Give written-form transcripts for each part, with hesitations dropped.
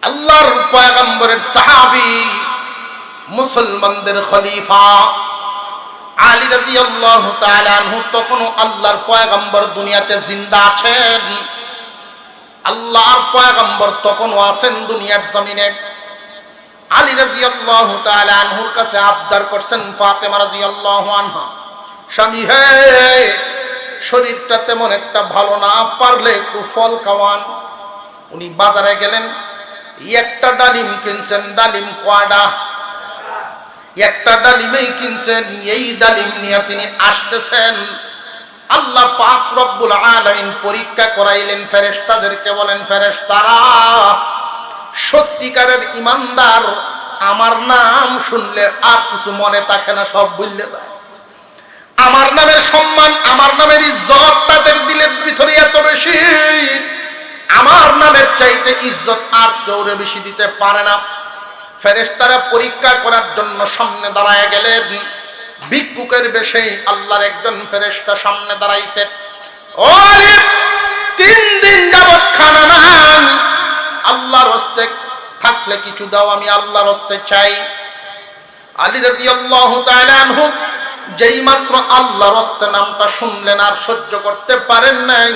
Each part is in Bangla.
আল্লাহর পয়গম্বরের সাহাবী, মুসলমানদের খলিফা আলী রাদিয়াল্লাহু তাআলা আনহু তখনও আল্লাহর পয়গম্বর দুনিয়াতে জিন্দা আছেন। আল্লাহর পয়গম্বর তখনও আছেন দুনিয়ার জমিনে। আলী রাদিয়াল্লাহু তাআলা আনহুর কাছে আবদার করছেন ফাতেমা রাদিয়াল্লাহু আনহা, স্বামী হে, শরীরটা তেমন একটা ভালো না, পারলে একটু ফল খাওয়ান। উনি বাজারে গেলেন, একটা ডালিম কিনছেন। ডালিম কয়টা? একটা ডালিমেই কিনছেন। এই ডালিম নিয়ে তিনি আসতেছেন। আল্লাহ পাক রব্বুল আলামিন পরীক্ষা করাইলেন ফেরেশতাদেরকে, বলেন ফেরেশতারা, সত্যিকারের ইমানদার আমার নাম শুনলে আর কিছু মনে থাকে না, সব ভুলে যায়। আমার নামের সম্মান, আমার নামের ইজ্জত তাদের দিলের ভিতরে এত বেশি, আমার নামের চাইতে ইজ্জত আর কেউ বেশি দিতে পারে না। ফেরেশতারা পরীক্ষা করার জন্য সামনে দাঁড়ায় গেলেন। ভিক্ষুকের বেশে আল্লাহর একজন ফেরেশতা সামনে দাঁড়াইছে। ও আলী, 3 দিন যাবত খানা নাই, আল্লাহর হস্তে থাকলে কিছু দাও, আমি আল্লাহর হস্তে চাই। আলী রাদিয়াল্লাহু তাআলা আনহু যেই মাত্র আল্লাহর হস্তে নামটা শুনলেন আর সহ্য করতে পারেন নাই,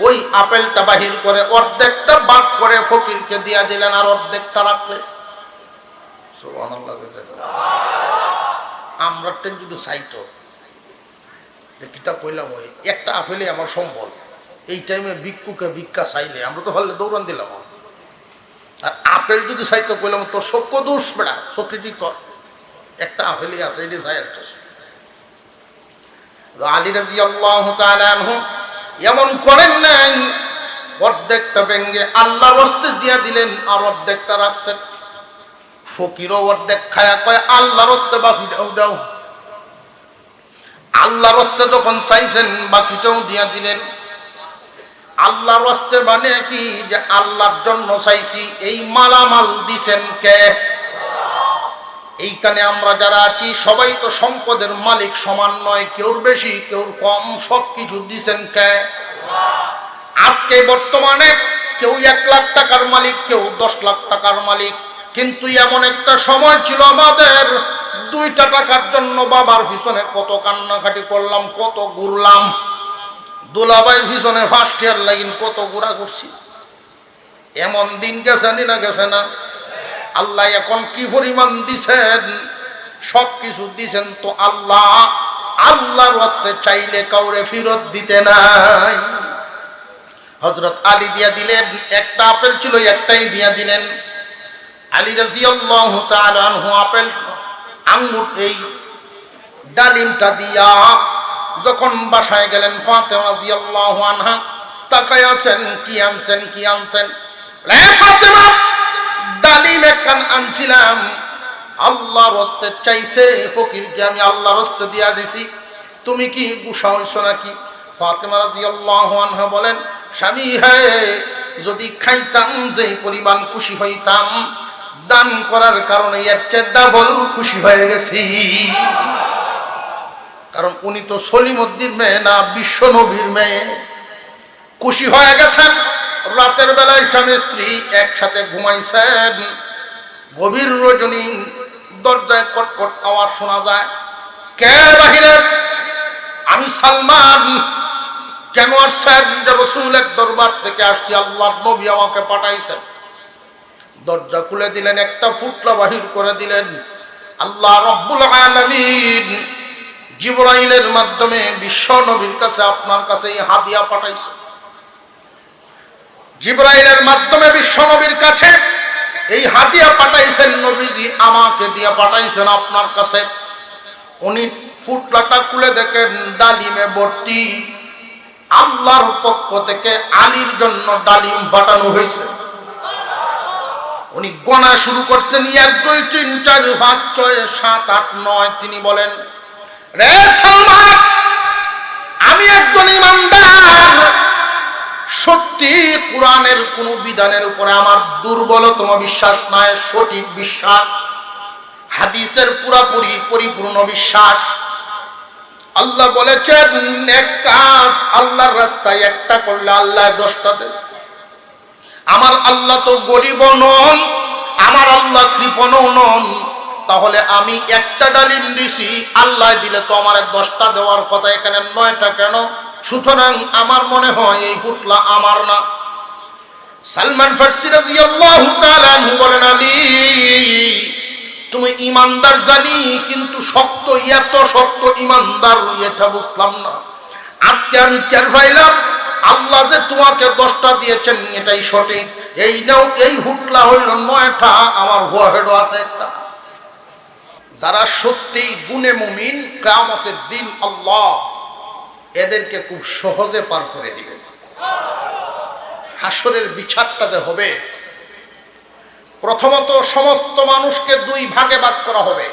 ওই আপেলটা বাহির করে অর্ধেকটা ভাগ করে ফকিরকে দিয়া দিলেন আর অর্ধেকটা রাখলেন। সুবহানাল্লাহ। আমরা যদি চাইতো যে কিতাব কইলাম ওই একটা আপেলে আমার সম্বল, এই টাইমে ভিক্ষুকে ভিক্ষা চাইলে আমরা তো ভালো দৌড়ান দিলাম। আর আপেল যদি চাইতো কইলাম তোর সক্য দোষ বেড়া, সত্যি ঠিক কর, একটা আপেলই আছে, এটি চাই একটা। আলী রাদিয়াল্লাহু তাআলা আনহু এমন করেন নাই, অর্ধেকটা ভেঙ্গে আল্লাহর হস্তে দিয়া দিলেন আর অর্ধেকটা রাখছেন। ফকিরও অর্ধেক খায়া কয় আল্লাহর হস্তে বাকিটাও দাও। আল্লাহর হস্তে যখন চাইছেন বাকিটাও দিয়া দিলেন। আল্লাহর হস্তে মানে কি, যে আল্লাহর জন্য চাইছি, এই মালামাল দিছেন কে? এইখানে আমরা যারা আছি সবাই তো সম্পদের মালিক সমান নয়, কেউর বেশি কেউর কম, সব কিছু দিছেন কে? আজকে বর্তমানে কেউ 1 লাখ টাকার মালিক, কেউ 10 লাখ টাকার মালিক। কিন্তু এমন একটা সময় ছিল আমাদের, 2টা টাকার জন্য বাবার পিছনে কত কান্নাকাটি করলাম, কত ঘুরলাম, দুলাভাইয়ের পিছনে ফার্স্ট ইয়ার লাগিন কত ঘোরা করছি। এমন দিন গেছে না গেছে না? আল্লাহ এখন কি পরিমাণ দিছেন, সব কিছু দিছেন তো আল্লাহ। আল্লাহর হস্তে চাইলে কাউরে ফেরত দিতে নাই। হযরত আলী দিয়া দিলেন, একটা আপেল ছিল একটাই দিয়া দিলেন। আলী রাদিয়াল্লাহু তাআলা আনহু আপেল আঙ্গুর এই ডালিমটা দিয়া যখন বাসায় গেলেন, ফাতেমা রাদিয়াল্লাহু আনহা তাকায় আছেন, কি আনছেন কি আনছেন? রে ফাতেমা, ডালিম একখান আনছিলাম, আল্লাহর হস্তে চাইছে, ফকিরকে আমি আল্লাহর হস্তে দিয়া দিছি, তুমি কি গুসা হইছো নাকি? ফাতেমা রাদিয়াল্লাহু আনহা বলেন, স্বামী হে, যদি খাইতাম যে পরিমাণ খুশি হইতাম, দান করার কারণে এর চেয়ে ডাবল খুশি হয়ে গেছি। কারণ উনি তো সলিমউদ্দিন মেয়ে না, বিশ্ব নবীর মেয়ে। খুশি হয়ে গেছেন। রাতের বেলায় স্বামী স্ত্রী একসাথে ঘুমাইছেন। গভীর রজনী, দরজায় কটকট আওয়াজ শোনা যায়। কে বাহিরে? আমি সালমান। কেন আসছেন? রাসূলের দরবার থেকে আসছি, আল্লাহর নবী আমাকে পাঠাইছেন। দরজা খুলে দিলেন, একটা ফুটলা বাহির করে দিলেন। আল্লাহ রাব্বুল আলামিন জিবরাইলের মাধ্যমে বিশ্ব নবীর কাছে, আপনার কাছে এই হাদিয়া পাঠাইছে। জিবরাইলের মাধ্যমে বিশ্ব নবীর কাছে এই হাদিয়া পাঠাইছেন। নবীজি আমাকে দিয়ে পাঠাইছেন আপনার কাছে। উনি ফুটলাটা খুলে দেখেন ডালিমে ভর্তি। আল্লাহর পক্ষ থেকে আলীর জন্য ডালিম পাঠানো হয়েছে। উনি গোনা শুরু করছেন, 1 2 3 4 5 6 7 8 9। তিনি বলেন, রে সালমান, আমি একজন ইমানদার। সত্যি কোরআনের কোন বিধানের উপরে আমার দুর্বলতম বিশ্বাস নাই, সঠিক বিশ্বাস। হাদিসের পুরাপুরি পরিপূর্ণ বিশ্বাস। আল্লাহ বলেছেন, নেক কাজ আল্লাহর রাস্তায় একটা করলে আল্লাহ 10টা দেন। আমার আল্লাহ তো গরিব নন, আমার আল্লাহ কৃপণও নন। তাহলে আমি একটা ডালিম দিছি, আল্লাহ দিলে তো আমার 10টা দেওয়ার কথা, এখানে 9টা কেন? সুতরাং আমার মনে হয় এই পুতলা আমার না। সালমান ফারসি রাদিয়াল্লাহু তাআলা আনহু বলেন, আলী তুমি ইমানদার জানি, কিন্তু শক্ত, এত শক্ত ইমানদার এটা বুঝলাম না। আজকে আমি টের পাইলাম আল্লাহ যে তোমাকে 10টা দিয়েছেন এটাই সঠিক। এই নাও, এই হুটলা হইল 9টা, আমার ওয়াহেড আছে একটা। যারা সত্যি গুণে মুমিন, কিয়ামতের দিন আল্লাহ এদেরকে খুব সহজে পার করে দিবেন। হাসরের বিচারটা যে হবে, প্রথমত সমস্ত মানুষকে 2 ভাগে ভাগ করা হবে।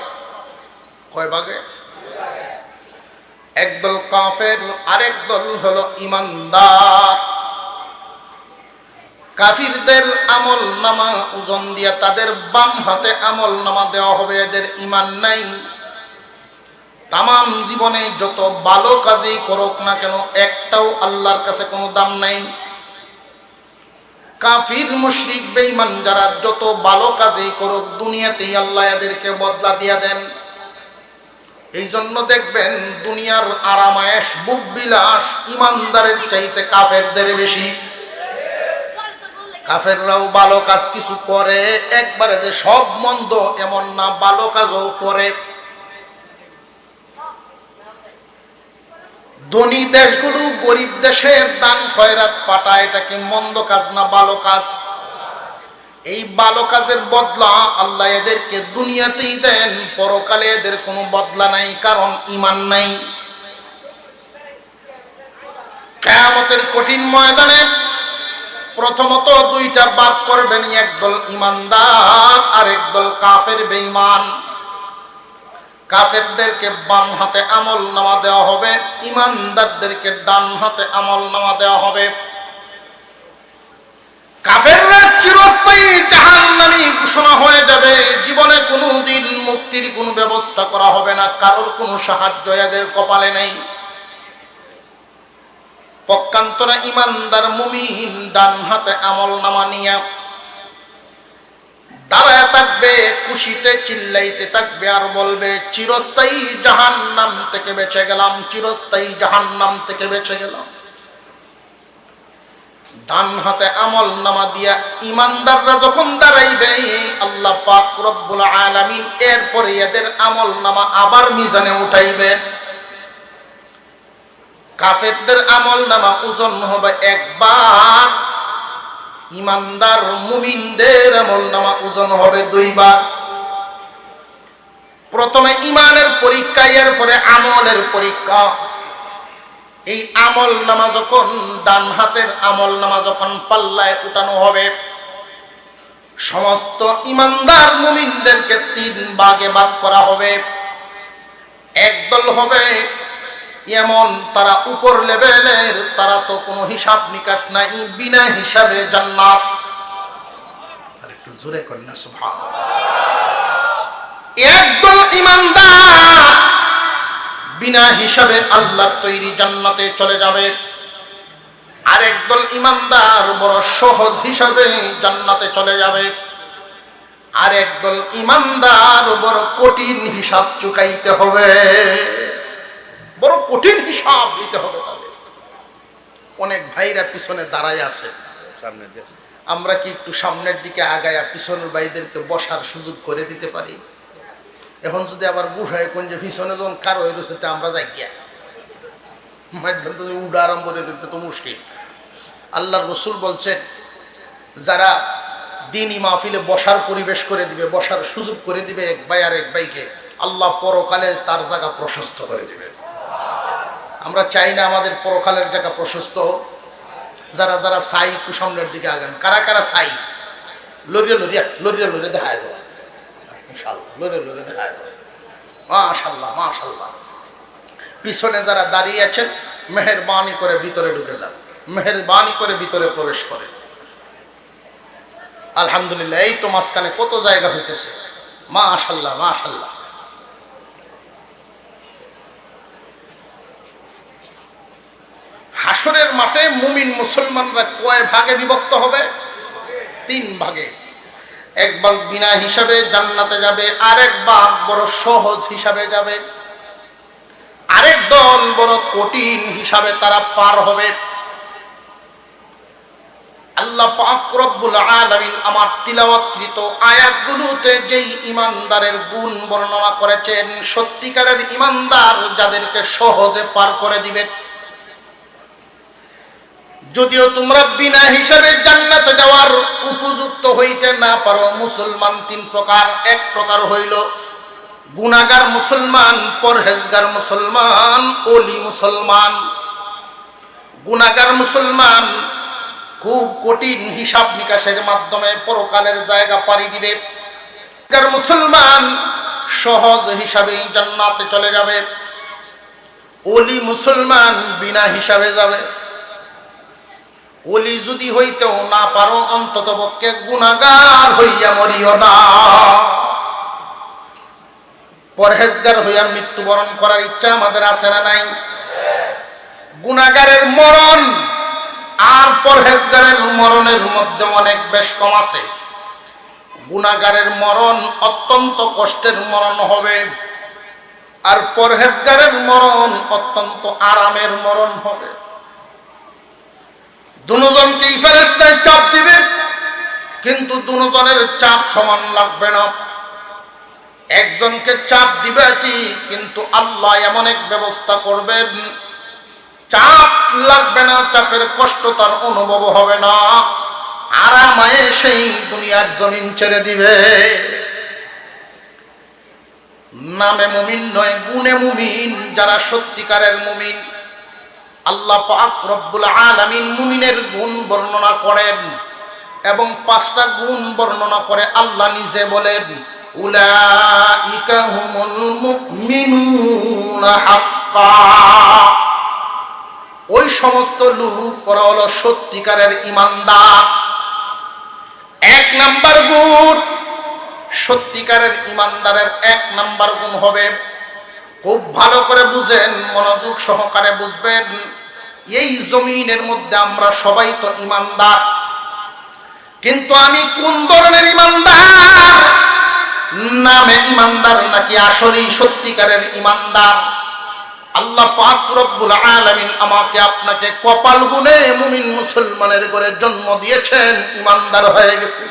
কয় ভাগে? একদল কাফের, আরেক দল হলো ইমানদার। কাফিরদের আমল নামা ওজন দিয়া তাদের বাম হাতে আমল নামা দেওয়া হবে, এদের ঈমান নাই। তামাম জীবনে যত ভালো কাজই করুক না কেন, একটাও আল্লাহর কাছে কোনো দাম নাই। কাফির, মুশরিক, বেঈমান যারা যত ভালো কাজই করুক, দুনিয়াতেই আল্লাহ এদেরকে বদলা দিয়া দেন। এই জন্য দেখবেন দুনিয়ার আরামায়েশ, বুক বিলাস ইমানদারের চাইতে কাফেরদের বেশি। কাফেররাও ভালো কাজ কিছু করে, একবারে যে সব মন্দ এমন না, ভালো কাজও করে। ধনী দেশগুলো গরিব দেশে দান খয়রাত পাঠায়, এটা কি মন্দ কাজ না ভালো কাজ? এই ভালো কাজের বদলা আল্লাহ এদেরকে দুনিয়াতেই দেন, পরকালে এদের কোনো বদলা নাই, কারণ ঈমান নাই। কিয়ামতের কঠিন ময়দানে প্রথমত 2টা ভাগ করবেন, একদল ইমানদার আর একদল কাফের বেঈমান। কাফেরদেরকে বাম হাতে আমল নামা দেওয়া হবে, ইমানদারদেরকে ডান হাতে আমল নামা দেওয়া হবে। কাফেররা চিরস্থায়ী জাহান্নামী ঘোষণা হয়ে যাবে, জীবনে কোনোদিন মুক্তির কোনো ব্যবস্থা করা হবে না, কারোর কোনো সাহায্য এদের কপালে নেই। পক্ষান্তরে ইমানদার মুমিন ডান হাতে আমল নামা নিয়ে দাঁড়ায় থাকবে, খুশিতে চিল্লাইতে থাকবে আর বলবে, চিরস্থায়ী জাহান্নাম থেকে বেঁচে গেলাম, চিরস্থায়ী জাহান্নাম থেকে বেঁচে গেলাম। ডান হাতে আমল নামা দিয়া ইমানদাররা যখন দাঁড়াইবে, আল্লাহ পাক রব্বুল আলামিন এরপরে এদের আমল নামা আবার মিজানে উঠাইবেন। কাফেরদের আমল নামা ওজন হবে একবার, ইমানদার মুমিনদের আমল নামা ওজন হবে 2 বার। প্রথমে ইমানের পরীক্ষা, এরপরে আমলের পরীক্ষা। এই আমল নামা যখন, ডান হাতের আমল নামা যখন পাল্লায় উঠানো হবে, সমস্ত ইমানদার মুমিনদেরকে 3 ভাগে ভাগ করা হবে। একদল হবে এমন, তারা উপর লেভেলের, তারা তো কোনো হিসাব নিকাশ নাই, বিনা হিসাবে জান্নাত। আর একটু জোরে করেন না সুবহানাল্লাহ। একদল ইমানদার বিনা হিসাবে আল্লাহর তৈরি জান্নাতে চলে যাবে, আর একদল ইমানদার বড় সহজ হিসাবে জান্নাতে চলে যাবে, আর একদল ইমানদার বড় কঠিন হিসাব চুকাইতে হবে, বড় কঠিন হিসাব দিতে হবে তাদের। অনেক ভাইরা পিছনে দাঁড়ায় আছে, আমরা কি একটু সামনের দিকে আগায়া পিছনের ভাইদেরকে বসার সুযোগ করে দিতে পারি? এখন যদি আবার বুঝায় কোন যে পিছনে যখন কারো হয়েছে, আমরা যাই গিয়া মাঝখান থেকে উড়া আরম্ভ করে দিতে তো মুশকিল। আল্লাহর রাসূল বলছেন, যারা দ্বীনি মাহফিলে বসার পরিবেশ করে দিবে, বসার সুযোগ করে দিবে এক ভাই আর এক ভাইকে, আল্লাহ পরকালে তার জায়গা প্রশস্ত করে দিবে। আমরা চাই না আমাদের পরকালের জায়গা প্রশস্ত হোক। যারা যারা চাই একটু সামনের দিকে আগান। কারা কারা চাই? লড়িয়ে লড়িয়া লড়িয়ে লড়িয়ে দেখায় দেওয়া, ইনশাআল্লাহ লড়িয়ে লড়িয়ে দেখায় দেওয়া। মাশাআল্লাহ মাশাআল্লাহ। পিছনে যারা দাঁড়িয়ে আছেন, মেহেরবানি করে ভিতরে ঢুকে যান, মেহেরবানি করে ভিতরে প্রবেশ করে। আলহামদুলিল্লাহ, এই তো মাঝখানে কত জায়গা হইতেছে। মাশাআল্লাহ মাশাআল্লাহ। হাসরের মাঠে মুমিন মুসলমানরা কয় ভাগে বিভক্ত হবে? তিন ভাগে। এক ভাগ বিনা হিসাবে জান্নাতে যাবে, আরেক ভাগ বড় সহজ হিসাবে যাবে, আরেক দল বড় কঠিন হিসাবে তারা পার হবে। আল্লাহ পাক রব্বুল আলামিন আমার তিলাওয়াতকৃত আয়াতগুলোতে যেই ইমানদারের গুণ বর্ণনা করেছেন, সত্যিকারের ইমানদার যাদেরকে সহজে পার করে দিবেন। যদিও তোমরা বিনা হিসাবে জান্নাতে যাওয়ার উপযুক্ত হইতে না পারো, মুসলমান তিন প্রকার। এক প্রকার হইল গুনাহগার মুসলমান, পরহেজগার মুসলমান, ওলি মুসলমান। গুনাহগার মুসলমান খুব কঠিন হিসাব নিকাশের মাধ্যমে পরকালের জায়গা পাড়ি দিবে। মুসলমান সহজ হিসাবেই জান্নাতে চলে যাবে। ওলি মুসলমান বিনা হিসাবে যাবে। ওলি যদি হইতেও না পারো, অন্তত পক্ষে গুনাহগার হইয়া মরিও না। পরহেজগার হইয়া মৃত্যুবরণ করার ইচ্ছা আমাদের আছে না নাই? গুনাহগারের মরণ আর পরহেজগারের মরণের মধ্যে অনেক বেশ কম আছে। গুনাহগারের মরণ অত্যন্ত কষ্টের মরণ হবে, আর পরহেজগারের মরণ অত্যন্ত আরামের মরণ হবে। দুজনকেই ফেরেশতায় চাপ দিবে, কিন্তু দুজনের চাপ সমান লাগবে না। একজনকে চাপ দিবে ঠিক, কিন্তু আল্লাহ এমন এক ব্যবস্থা করবেন, চাপ লাগবে না, চাপের কষ্ট তার অনুভব হবে না, আরামায়ে সেই দুনিয়ার জমিন ছেড়ে দিবে। নামে মুমিন নয়, গুণে মুমিন। যারা সত্যিকারের মুমিন, আল্লাহ পাক রব্বুল আলামিন মুমিনের গুণ বর্ণনা করেন এবং 5টা গুণ বর্ণনা করে আল্লাহ নিজে বলেন, উলাইকা হুমুল মুমিনুনা হাক্কা। ওই সমস্ত লোক ওরা হলো সত্যিকারের ইমানদার। 1 নাম্বার গুণ, সত্যিকারের ইমানদারের 1 নাম্বার গুণ হবে, খুব ভালো করে বুঝেন, মনোযোগ সহকারে বুঝবেন। এই জমিনের মধ্যে আমরা সবাই তো ইমানদার, কিন্তু আমি কোন ধরনের ইমানদার? নামে ইমানদার নাকি আসলেই সত্যিকারের ইমানদার? আল্লাহ পাক রব্বুল আলামিন আমাকে আপনাকে কপাল গুনে মুমিন মুসলমানের ঘরে জন্ম দিয়েছেন, ইমানদার হয়ে গেছে।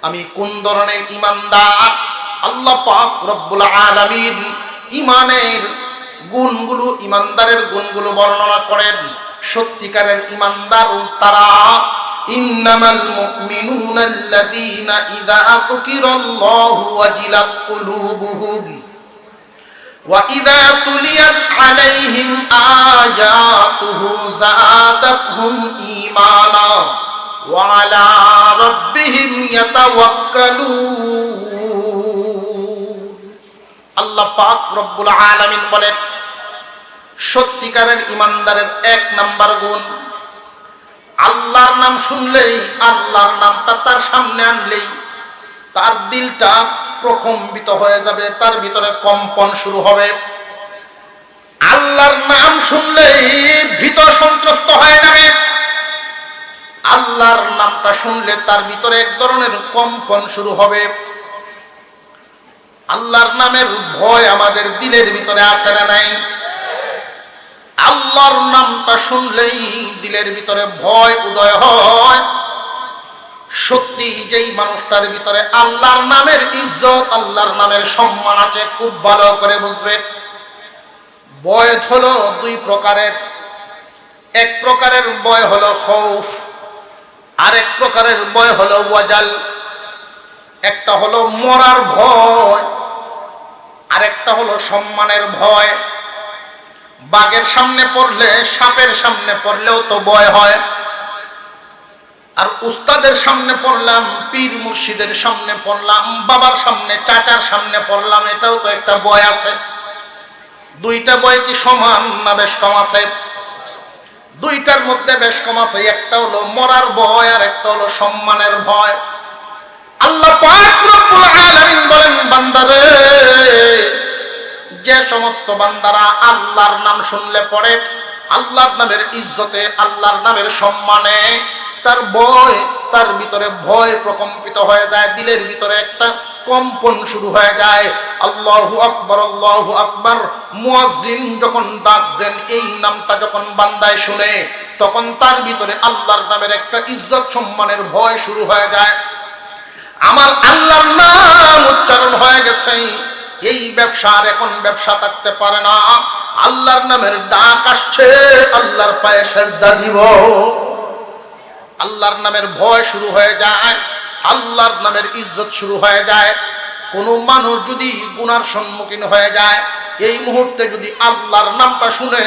আমি কোন ধরনের ইমানদার? আল্লাহ পাক রব্বুল আলামিন ইমানের গুণগুলো, ইমানদারের গুণগুলো বর্ণনা করেন। সত্যিকারের ইমানদার তারা, ইন্নামাল মুমিনুনা আল্লাযীনা ইযা যুকিরাল্লাহু ওয়াজিলাত কুলুবুহুম ওয়া ইযা তুলিয়াত আলাইহিম আয়াতুহু যাদাতহুম ঈমানা ওয়া আলা রাব্বিহিম ইয়াতাওয়াক্কালুন। আল্লাহ পাক রব্বুল আলামিন বলেন, সত্যিকারের ইমানদারের 1 নাম্বার গুণ, আল্লাহর নাম শুনলেই, আল্লাহর নামটা তার সামনে আনলেই তার দিলটা প্রকম্পিত হয়ে যাবে, তার ভিতরে কম্পন শুরু হবে। আল্লাহর নাম শুনলেই ভীত সন্ত্রস্ত হয়ে যাবে। আল্লাহর নামটা শুনলে তার ভিতরে এক ধরনের কম্পন শুরু হবে। আল্লাহর নামের ভয় আমাদের দিলের ভিতরে আছে না নাই? আল্লাহর নামটা শুনলেই দিলের ভিতরে ভয় উদয় হয়। সত্যি যেই মানুষটার ভিতরে আল্লাহর নামের ইজ্জত, আল্লাহর নামের সম্মান আছে, খুব ভালো করে বুঝবেন। ভয় হলো 2 প্রকারের। এক প্রকারের ভয় হলো খৌফ, আরেক প্রকারের ভয় হলো ওয়াজাল। একটা হলো মরার ভয়, আরেকটা হলো সম্মানের ভয়। বাঘের সামনে পড়লে, সাপের সামনে পড়লেও তো ভয় হয়, আর উস্তাদের সামনে পড়লাম, পীর মুর্শিদের সামনে পড়লাম, বাবার সামনে, চাচার সামনে পড়লাম, এটাও তো একটা ভয় আছে। 2টা ভয় কি সমান না বেশ কম আছে? 2টার মধ্যে বেশ কম আছে। একটা হলো মরার ভয়, আর একটা হলো সম্মানের ভয়। আল্লাহ পাক রব্বুল আলামিন বলেন, বান্দারে, যে সমস্ত বান্দারা আল্লাহর নাম শুনলে পড়ে, আল্লাহর নামের ইজ্জতে, আল্লাহর নামের সম্মানে একটার ভয়, তার ভিতরে ভয় প্রকম্পিত হয়ে যায়, দিলের ভিতরে একটা কম্পন শুরু হয়ে যায়। আল্লাহু আকবার, আল্লাহু আকবার। মুয়াজ্জিন যখন ডাক দেন, এই নামটা যখন বান্দায় শুনে, তখন তার ভিতরে আল্লাহর নামের একটা ইজ্জত সম্মানের ভয় শুরু হয়ে যায়। আমার আল্লাহর নাম উচ্চারণ হয়ে গেছে, এই ব্যবসার এখন ব্যবসা থাকতে পারে না। আল্লাহর নামের ডাক আসছে, আল্লাহর পায়ে সেজদা দিব। আল্লাহর নামের ভয় শুরু হয়ে যায়, আল্লাহর নামের ইজ্জত শুরু হয়ে যায়। কোনো মানুষ যদি গুনার সম্মুখীন হয়ে যায়, এই মুহূর্তে যদি আল্লাহর নামটা শুনে,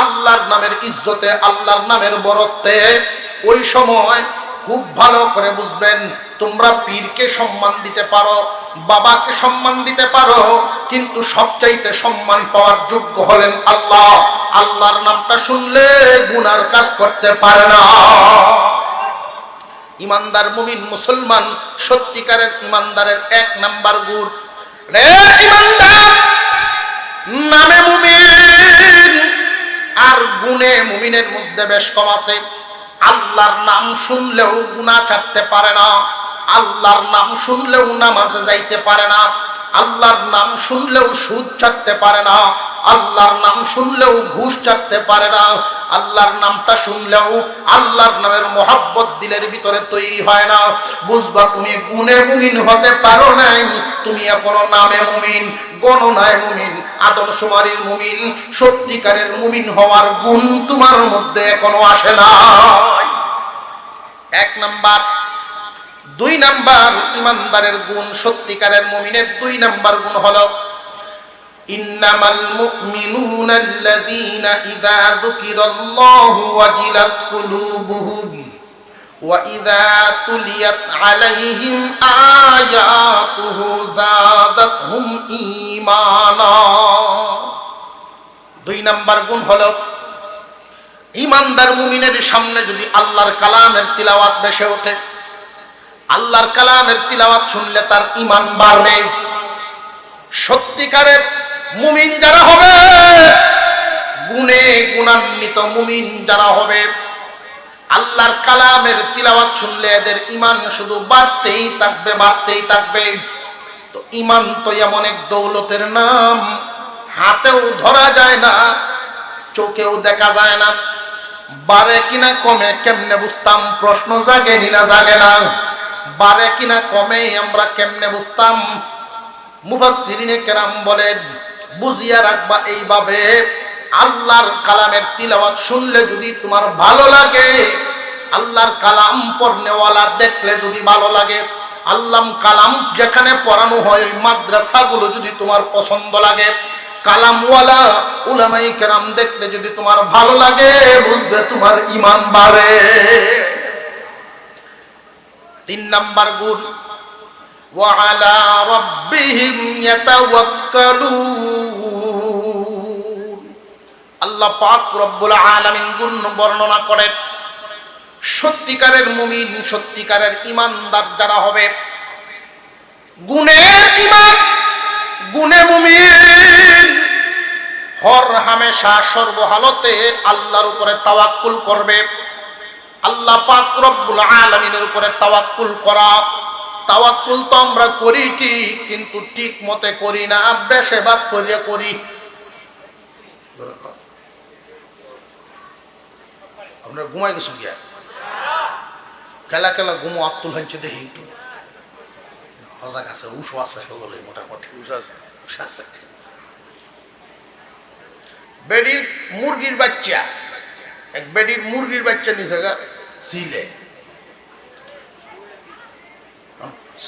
আল্লাহর নামের ইজ্জতে, আল্লাহর নামের বরত্বে, ওই সময় খুব ভালো করে বুঝবেন, তোমরা পীরকে সম্মান দিতে পারো, বাবাকে সম্মান দিতে পারো, কিন্তু সবচাইতে সম্মান পাওয়ার যোগ্য হলেন আল্লাহ। আল্লাহর নামটা শুনলে গুনার কাজ করতে পারে না। ইমানদার মুমিন মুসলমান, সত্যিকারের ইমানদারের এক নাম্বার গুণ, রে ইমানদার, নামে মুমিন আর গুণে মুমিনের মধ্যে বেশ কম আছে। আল্লাহর নাম শুনলেও গুনাহ ছাড়তে পারে না, আল্লাহর নাম শুনলেও নামাজে যাইতে পারে না, আল্লাহর নাম শুনলেও সুদ ছাড়তে পারে না, আল্লাহর নাম শুনলেও ঘুষ ছাড়তে পারে না। আল্লাহর নামটা শুনলেও আল্লাহর নামের মোহাব্বত দিলের ভিতরে তৈরি হয় না। বুঝবা তুমি গুণে মুমিন হতে পারো নাই, তুমি এখনো নামে মুমিন, গণনায় মুমিন, আদমশুমারির মুমিন, সত্যিকারের মুমিন হওয়ার গুণ তোমার মধ্যে এখনো আসে না। এক নাম্বার। দুই নাম্বার ইমানদারের গুণ, সত্যিকারের মুমিনের দুই নাম্বার গুণ হলো, ইন্নামাল মুমিনুনা আল্লাযীনা ইযা যুকিরাল্লাহু ওয়াজিলাত কুলুবুহুম ওয়া ইযা তুলিয়াত আলাইহিম আয়াতুহু যাদাতহুম ঈমানা। দুই নাম্বার গুণ হলো, ইমানদার মুমিনের সামনে যদি আল্লাহর কালামের তিলাওয়াত ভেসে ওঠে, আল্লাহর কালামের তিলাওয়াত শুনলে তার ঈমান বাড়বে। সত্যিকারের মুমিন যারা হবে, গুণে গুণান্বিত মুমিন যারা হবে, আল্লাহর কালামের তিলাওয়াত শুনলে এদের ঈমান শুধু বাড়তেই থাকবে, বাড়তেই থাকবে। তো ঈমান তো এমন এক দৌলতের নাম, হাতেও ধরা যায় না, চোখেও দেখা যায় না। বাড়ে কিনা কমে কেমনে বুঝতাম? প্রশ্ন জাগে না জাগে না? বাড়ে কিনা কমে আমরা কেমনে বুঝতাম? মুফাসসিরিনে কেরাম বলেন, বুঝিয়া রাখবা এইভাবে, আল্লাহর কালামের তিলাওয়াত শুনলে যদি তোমার ভালো লাগে, আল্লাহর কালাম পড়নেওয়ালা দেখলে যদি ভালো লাগে, আল্লাহর কালাম যেখানে পড়ানো হয় ওই মাদ্রাসাগুলো যদি তোমার পছন্দ লাগে, কালামওয়ালা উলামায়ে কেরাম দেখলে যদি তোমার ভালো লাগে, বুঝবে তোমার ঈমান বাড়ে। তিন নাম্বার গুণ, ওয়া আলা রাব্বিহিম ইয়াতাওয়াক্কালুন। আল্লাহ পাক রব্বুল আলামিন গুণ বর্ণনা করেন, সত্যিকারের মুমিন, সত্যিকারের ঈমানদার যারা হবে, গুণের ঈমান, গুণে মুমিন, হর হামেশা সর্বহালতে আল্লাহর উপরে তাওয়াক্কুল করবে। আল্লাহ পাক রব্বুল আলামিনের উপরে তাওয়াক্কুল করা, তাওয়াক্কুল তো আমরা করি ঠিক, কিন্তু ঠিক মতে করি না, বেশে বাদ করিয়া করি। আমরা ঘুমাই গেছি গিয়া, খেলা খেলা ঘুমো আব্দুল হানছে দেখি একটু হজা আছে, উঠো আছে, সকলে মোটামুটি আছে। বেডির মুরগির বাচ্চা, এক বেডির মুরগির বাচ্চা নিচে সিলে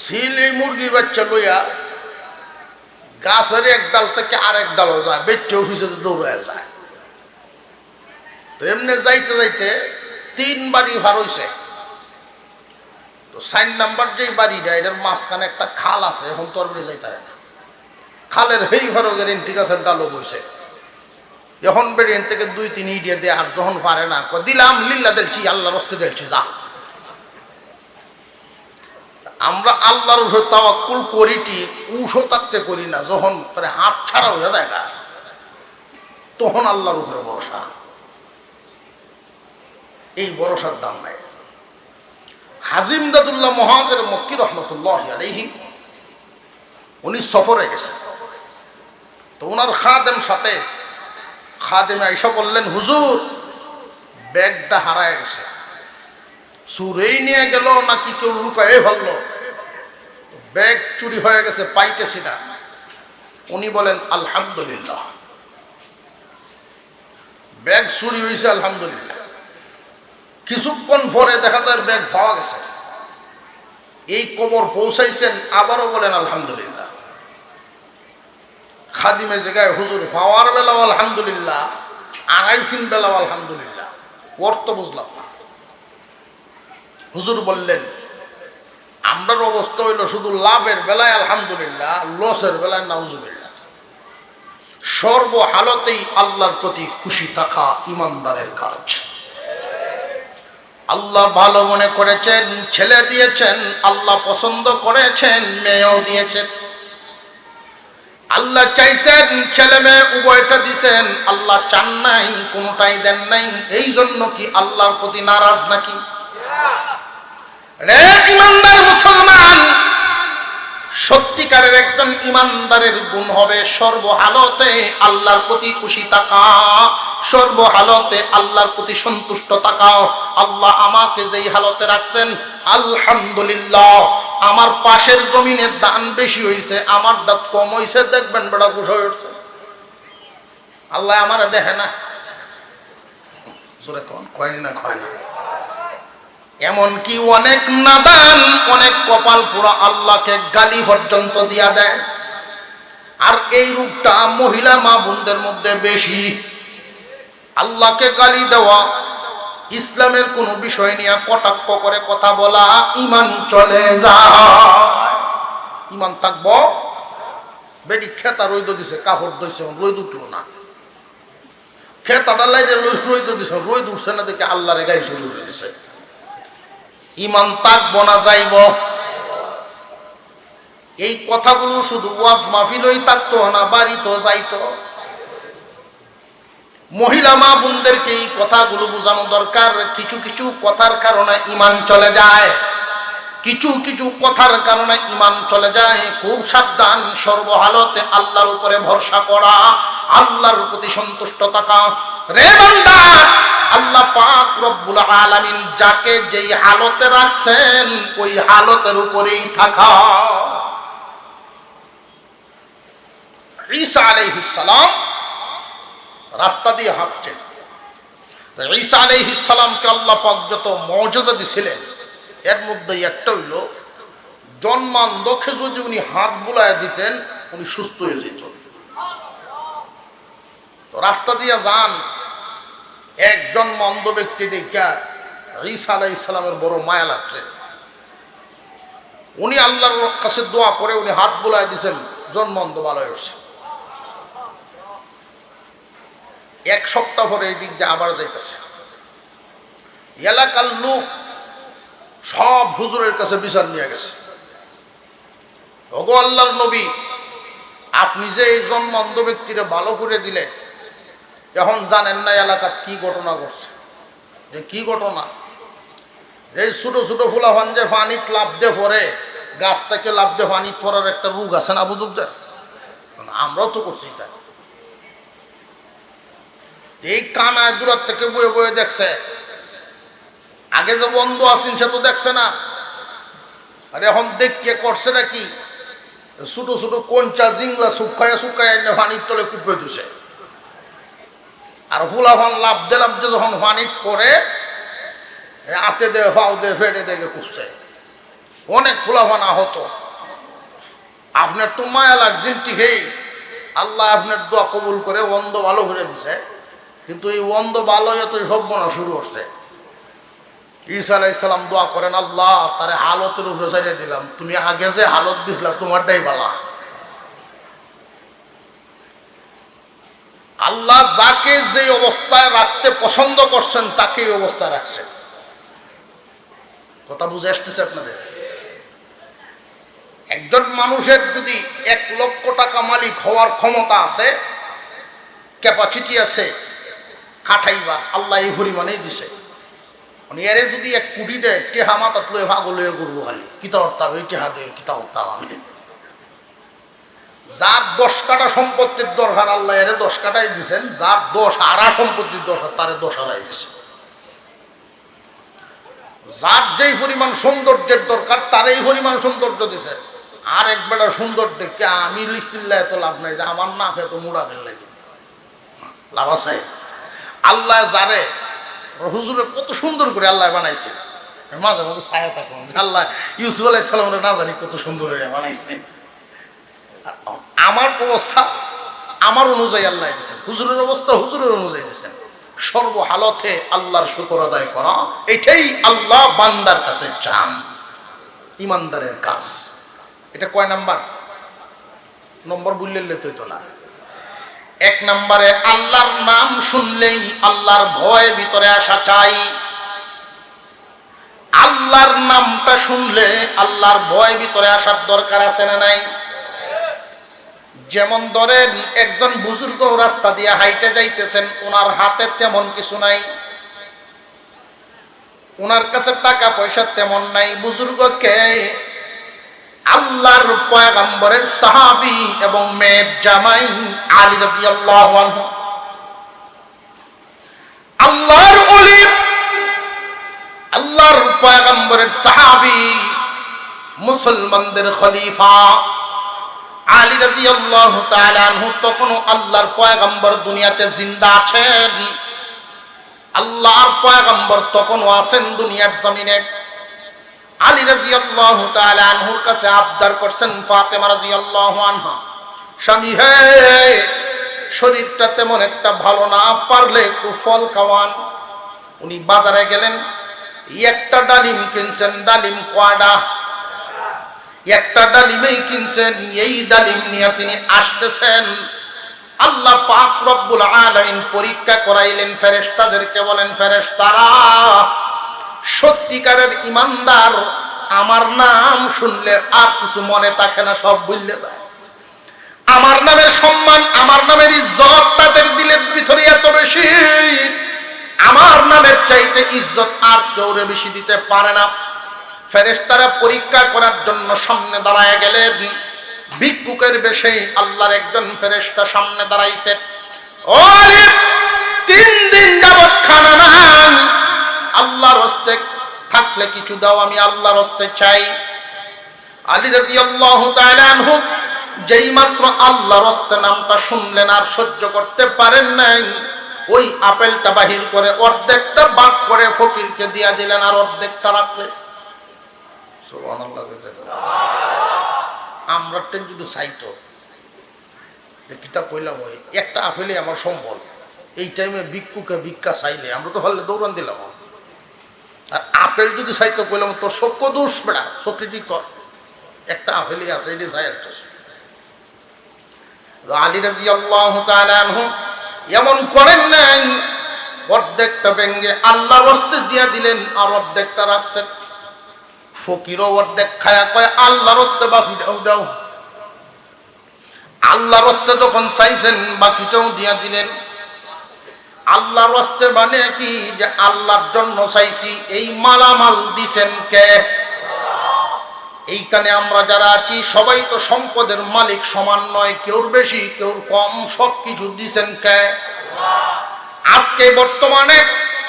সিলে মুরগির বাচ্চা লইয়া গাছের এক ডাল থেকে আরেক ডালও যায়, বেটে অফিসে দৌড়ে যায়। তো এমনি যাইতে যাইতে 3 বাড়ি ভার হইছে। তো 4 নাম্বার যেই বাড়িটা, এটার মাঝখানে একটা খাল আছে, এখন তোর বেড়ে যাইতে পারে না। খালের হেই ভারো গ্যারেন্টি গাছের ডালও বইছে। এখন বেরিয়ে থেকে 2-3 ইডিয়া দেয়, আর যখন পারে না দিলাম, লিল্লা দিলছি, আল্লাহর রস্তে দিলছি, যা। আমরা আল্লাহর উপরে তাওয়াক্কুল করি ঠিক, উশো থাকতে করি না। যখন তার হাত ছাড়া হয়ে দেখা, তখন আল্লাহর উপরে ভরসা। এই ভরসার দাম নাই। হাজী ইমদাদুল্লাহ মুহাজির মক্কি রহমতুল্লাহ আলাইহি উনি সফরে গেছে। তো ওনার খাদেমে আইসা বললেন, হুজুর ব্যাগটা হারায় গেছে, চুরেই নিয়ে গেল নাকি কেউ লুকায়ে ফেললো, ব্যাগ চুরি হয়ে গেছে, পাইতেছি না। উনি বলেন আলহামদুলিল্লাহ, ব্যাগ চুরি হয়েছে আলহামদুলিল্লাহ। কিছুক্ষণ পরে দেখা যায় ব্যাগ পাওয়া গেছে। এই খবর পৌঁছাইছেন, আবারও বলেন আলহামদুলিল্লাহ। খাদিমে জায়গায় হুজুর পাওয়ার বেলাও আলহামদুলিল্লাহ, আড়াইফিন বেলাও আলহামদুলিল্লাহ, অর্থ বুঝলাম না। হুজুর বললেন, আমরার অবস্থা হইল শুধু লাভের বেলায় আলহামদুলিল্লাহ, লসের বেলায় নাউজুবিল্লাহ। সর্বহালতেই আল্লাহর প্রতি খুশি থাকা ইমানদারের কাজ। আল্লাহ ভালো মনে করেছেন, ছেলে দিয়েছেন, আল্লাহ পছন্দ করেছেন, মেয়েও দিয়েছেন। আল্লাহ চাইছেন ছেলে মেয়ে উভয়টা দিছেন, আল্লাহ চান নাই কোনটাই দেন নাই। এই জন্য কি আল্লাহর প্রতি নারাজ নাকি? রে ইমানদার মুসলমান, সত্যিকারের একজন ইমানদারের গুণ হবে সর্বহালতে আল্লাহর প্রতি খুশি থাকা, সর্বহালতে আল্লাহর প্রতি সন্তুষ্ট থাকা। আল্লাহ আমাকে যেই হালতে রাখছেন আলহামদুলিল্লাহ। আমার পাশের জমিনের দান বেশি হয়েছে, আমার দাঁত কম হয়েছে, দেখবেন বেড়া খুশ হয়ে উঠছে। আল্লাহ আমারে দেখে না, জোরে কোন কয় না কয় না। এমনকি অনেক নাদান, অনেক কপাল পুরা আল্লাহকে গালি পর্যন্ত দিয়া দেয়। আর এই রূপটা মহিলা মা বোনদের মধ্যে বেশি। আল্লাহকে গালি দেওয়া, ইসলামের কোনো বিষয় নিয়ে কটাক্ষ করে কথা বলা, ইমান চলে যায়। ইমান থাকবো? বেডি খেতা রইদ দিছে, কাপড় দইছে, রইদ উঠলো না। খেতাটা লাইজে রইদ দিছে, রইদ উঠছে না দেখে আল্লাহরে গাই শুরু করে দিছে। ইমান থাকবো না যাইব? এই কথাগুলো শুধু ওয়াজ মাহফিলই থাকতো না, বাড়িতেও যাইতো। মহিলা মা বোনদেরকে এই কথাগুলো বোঝানো দরকার। কিছু কিছু কথার কারণে ইমান চলে যায়, কিছু কিছু কথার কারণে ইমান চলে যায়। খুব সাবধান, সর্বহালতে আল্লাহর উপরে ভরসা করা, আল্লাহর প্রতি সন্তুষ্ট থাকা। রে বান্দা, আল্লাহ পাক রব্বুল আলামিন যাকে যেই হালতে রাখছেন ওই হালতের উপরেই থাকা। ঈসা আলাইহিস সালাম রাস্তা দিয়ে হাঁটছেন। ঈসা আলাইহিস সালামকে আল্লাহ পাক যত মুজিজা দিছিলেন, এর মধ্যে একটা হইল জন্মান্ধকে যদি উনি হাত বুলায় দিতেন উনি সুস্থ হয়ে যেত। তো রাস্তা দিয়ে যান, একজন অন্ধ ব্যক্তি দেখা ঈসা আলাইহিস সালামের বড় মায়া লাগছে। উনি আল্লাহর কাছে দোয়া করে উনি হাত বুলায় দিয়েছেন, জন্মান্ধ ভালো হয়ে উঠছে। এক সপ্তাহ পরে এই দিক দিয়ে আবার যাইতেছে। এলাকার লোক সব হুজুরের কাছে বিচার নিয়ে গেছে, ওগো আল্লাহর নবী, আপনি যে এই জন্মান্ধ ব্যক্তিরা ভালো করে দিলেন, এখন জানেন না এলাকার কি ঘটনা ঘটছে। যে কি ঘটনা? যে ছোট ছোট ফুলাফান যে পানিত লাভ দিয়ে পড়ে, গাছ থেকে লাভ দিয়ে পানি পড়ার একটা রোগ আছে না বুঝুকদের, আমরাও তো করছি তাই। এই কানায় দূরের থেকে বয়ে বয়ে দেখছে, আগে যে বন্ধ আছেন সে তো দেখছে না। আর এখন দেখকে করছে নাকি ছোট ছোট কঞ্চা জিংলা শুকায় শুকায় পানির তলে কুপে দিছে। আর ফুলাফান লাভ দে যখন পানিত পরে হাতে দে ফাও দে ফেটে দেখে কুপছে। অনেক ফুলাফান আহত। আপনার তো মায়া লাগছেন ঠিকই, আল্লাহ আপনার দোয়া কবুল করে অন্ধ ভালো করে দিছে, কিন্তু এই অন্ধ ভালো এত সর্বনা শুরু হচ্ছে। ঈসা আলাইহিস সালাম দোয়া করেন, আল্লাহ তারে হালতের উপরে চালিয়ে দিলাম, তুমি আগে যে হালত দিছিলাম তোমারটাই বালা। আল্লাহ যাকে যে অবস্থায় রাখতে পছন্দ করছেন তাকে এই অবস্থায় রাখছেন। কথা বুঝে আসতেছে আপনাদের? একজন মানুষের যদি 1 লক্ষ টাকা মালিক হওয়ার ক্ষমতা আছে, ক্যাপাসিটি আছে খাটাইবার, আল্লাহ এই পরিমাণেই দিছে। উনি এরে যদি 1 কোটি দেয় টেহা মাথাত লয়ে ভাগল হয়ে করবো খালি কিতা হরতাম এই টেহা দিয়ে কিতা হরতাম আমি যার 10 কাঠা সম্পত্তির দরকার আল্লাহ এরে 10 কাঠাই দিছেন, যার 10 আড়া সম্পত্তির দরকার তারে 10 আড়াই দিছে। যার যেই পরিমাণ সৌন্দর্যের দরকার তার এই পরিমাণ সৌন্দর্য দিছে। আর এক বেটা সুন্দর দেখে আমি লিখলে এত লাভ নাই যে আমার না এত মুড়া ফেললে লাভ আছে। আল্লাহ যারে হুজুরে কত সুন্দর করে আল্লাহ বানাইছে, মাঝে মাঝে ছায়া থাকলাম যে আল্লাহ ইউসুফ আলাইহিস সালামের না জানি কত সুন্দর করে বানাইছে। আমার অবস্থা আমার অনুযায়ী আল্লাহ দিচ্ছেন, হুজুরের অবস্থা হুজুরের অনুযায়ী দিচ্ছেন। সর্বহালতে আল্লাহর শুকর আদায় করা এটাই আল্লাহ বান্দার কাছে চান, ইমানদারের কাজ। এটা কয় নাম্বার? নম্বর বুঝলে তুই তো না। 1 নম্বরে আল্লাহর নাম শুনলেই আল্লাহর ভয় ভিতরে আসা চাই। আল্লাহর নামটা শুনলে আল্লাহর ভয় ভিতরে আসার দরকার আছে না নাই? যেমন ধরেন একজন বুজুর্গ রাস্তা দিয়ে হাইটে যাইতেছেন, ওনার হাতে তেমন কিছু নাই, ওনার কাছে টাকা পয়সা তেমন নাই। বুজুর্গকে আল্লাহর পয়গম্বরের সাহাবী এবং মেয়ের জামাই আলী রাদিয়াল্লাহু আনহু, আল্লাহর ওলি, আল্লাহর পয়গম্বরের সাহাবী, মুসলমানদের খলিফা আলী রাদিয়াল্লাহু তাআলা আনহু তখনও আল্লাহর পয়গম্বর দুনিয়াতে জিন্দা আছেন। আল্লাহর পয়গম্বর তখনও আছেন দুনিয়ার জমিনে। আলী রাদিয়াল্লাহু তাআলা আনহুর কাছে আবদার করছেন, ফাতেমা রাদিয়াল্লাহু আনহা, স্বামী হে, শরীরটা তেমন একটা ভালো না, পারলে একটু ফল খাওয়ান। উনি বাজারে গেলেন, একটা ডালিম কিনছেন। ডালিম কয়টা? একটা ডালিমেই কিনছেন। এই ডালিম নিয়ে তিনি আসতেছেন। আল্লাহ পাক রব্বুল আলামিন পরীক্ষা করাইলেন ফেরেশতাদেরকে, বলেন ফেরেশতারা, সত্যিকারের ইমানদার আমার নাম শুনলে আর কিছু মনে থাকে না, সব ভুলে যায়। আমার নামের সম্মান, আমার নামের ইজ্জত তাদের দিলের ভিতরে এত বেশি, আমার নামের চাইতে ইজ্জত আর কেউ বেশি দিতে পারে না। ফেরেশতারা পরীক্ষা করার জন্য সামনে দাঁড়ায় গেলেন। ভিক্ষুকের বেশে আল্লাহর একজন ফেরেশতা সামনে দাঁড়াইছে। ও আলী, 3 দিন যাবত খানা নাই, আল্লাহর হস্তে থাকলে কিছু দাও, আমি আল্লাহর হস্তে চাই। আলী রাদিয়াল্লাহু তাআলা আনহু যেই মাত্র আল্লাহর হস্তে নামটা শুনলেন আর সহ্য করতে পারেন নাই, ওই আপেলটা বাহির করে অর্ধেকটা ভাগ করে ফকিরকে দিয়া দিলেন আর অর্ধেকটা রাখলেন। সুবহানাল্লাহ। আমরা যদি চাইতো কিতাব কইলাম ওই একটা আপেলে আমার সম্বল, এই টাইমে ভিক্ষুকে ভিক্ষা চাইলে আমরা তো ভালো দৌড়ান দিলাম। আর আপেল যদি চাইতো কইলাম তোর সক্য দোষ বেড়া, সত্যি ঠিক কর, একটা আপেলই আছে, এটি চাই একটা। আলী রাদিয়াল্লাহু তাআলা আনহু এমন করেন নাই, অর্ধেকটা ভেঙ্গে আল্লাহর হস্তে দিয়া দিলেন আর অর্ধেকটা রাখছেন। ফকিরও অর্ধেক খায়া কয় আল্লাহর হস্তে বাকিটাও দাও। আল্লাহর হস্তে যখন চাইছেন বাকিটাও দিয়া দিলেন। আল্লাহর হস্তে মানে কি, যে আল্লাহর জন্য চাইছি, এই মালামাল দিছেন কে? এইখানে আমরা যারা আছি সবাই তো সম্পদের মালিক সমান নয়, কেউর বেশি কেউর কম, সব কিছু দিছেন কে? আজকে বর্তমানে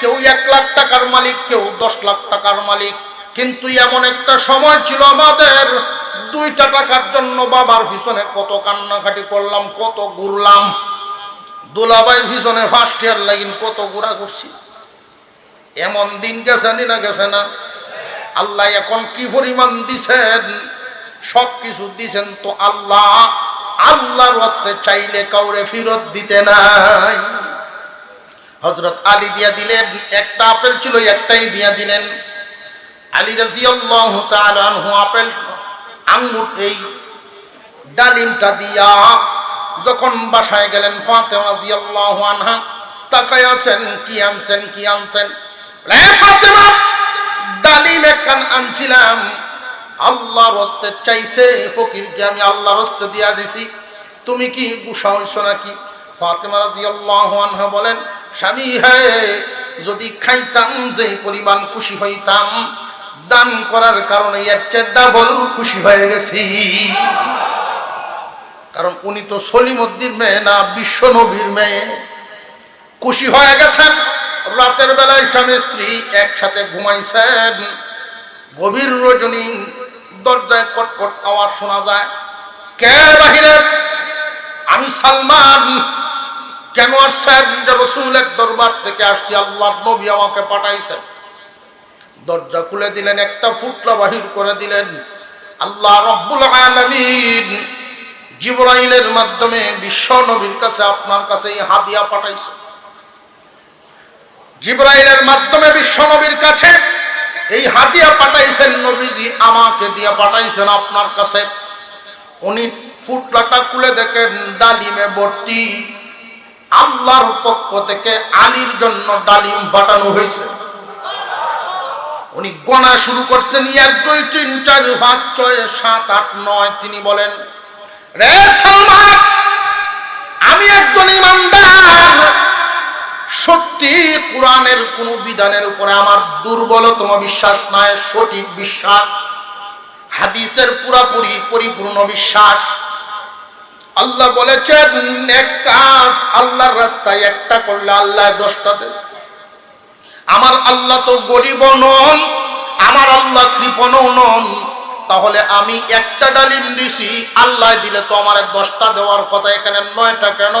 কেউ 1 লাখ টাকার মালিক, কেউ 10 লাখ টাকার মালিক। কিন্তু এমন একটা সময় ছিল আমাদের, 2টা টাকার জন্য বাবার পিছনে কত কান্নাকাটি করলাম, কত ঘুরলাম, দুলাভাইয়ের পিছনে ফার্স্ট ইয়ার লাগিন কত ঘোরা করছি। এমন দিন গেছে না গেছে না? আল্লাহ এখন কি পরিমাণ দিছেন, সব কিছু দিছেন তো আল্লাহ। আল্লাহর ওয়াস্তে চাইলে কাউরে ফেরত দিতে নাই। হযরত আলী দিয়া দিলেন, একটা আপেল ছিল একটাই দিয়া দিলেন। আলী রাদিয়াল্লাহু তাআলা আনহু আপেল আঙ্গুর এই ডালিমটা দিয়া যখন বাসায় গেলেন, ফাতেমা রাদিয়াল্লাহু আনহা তাকায় আছেন, কি আনছেন কি আনছেন? রে ফাতেমা, ডালিম একখান আনছিলাম, আল্লাহর হস্তে চাইছে, ফকিরকে আমি আল্লাহর হস্তে দিয়া দিছি, তুমি কি গুসা হইছো নাকি? ফাতেমা রাদিয়াল্লাহু আনহা বলেন, স্বামী হে, যদি খাইতাম যে পরিমাণ খুশি হইতাম, দান করার কারণে এর চেয়ে ডাবল খুশি হয়ে গেছি। কারণ উনি তো সলিমউদ্দিন মেয়ে না, বিশ্ব নবীর মেয়ে। খুশি হয়ে গেছেন। রাতের বেলায় স্বামী স্ত্রী একসাথে ঘুমাইছেন। গভীর রজনী, দরজায় কটকট আওয়াজ শোনা যায়। কে বাহিরে? আমি সালমান। কেন আসছেন? রাসূলের দরবার থেকে আসছি, আল্লাহর নবী আমাকে পাঠাইছেন। দরজা খুলে দিলেন, একটা পুটলা বাহির করে দিলেন। আল্লাহ রাব্বুল আলামিন জিবরাইলের মাধ্যমে বিশ্ব নবীর কাছে, আপনার কাছে এই হাদিয়া পাঠাইছেন। জিবরাইলের মাধ্যমে বিশ্ব নবীর কাছে এই হাদিয়া পাঠাইছেন। নবীজি আমাকে দিয়ে পাঠাইছেন আপনার কাছে। উনি পুটলাটা খুলে দেখেন ডালিমে ভর্তি। আল্লাহর পক্ষ থেকে আলীর জন্য ডালিম পাঠানো হয়েছে। উনি গোনা শুরু করছেন, 1 2 3 4 5 6 7 8 9। তিনি বলেন, রে সালমান, আমি একজন ইমানদার। সত্যি কোরআনের কোন বিধানের উপরে আমার দুর্বলতম বিশ্বাস নাই, সঠিক বিশ্বাস, হাদিসের পুরাপুরি পরিপূর্ণ বিশ্বাস। আল্লাহ বলেছেন নেক কাজ আল্লাহর রাস্তায় একটা করলে আল্লাহ 10টা দেন। আমার আল্লাহ তো গরিব নন, আমার আল্লাহ কৃপণও নন। তাহলে আমি একটা ডালিম দিছি, আল্লাহ দিলে তো আমার 10টা দেওয়ার কথা, এখানে 9টা কেন?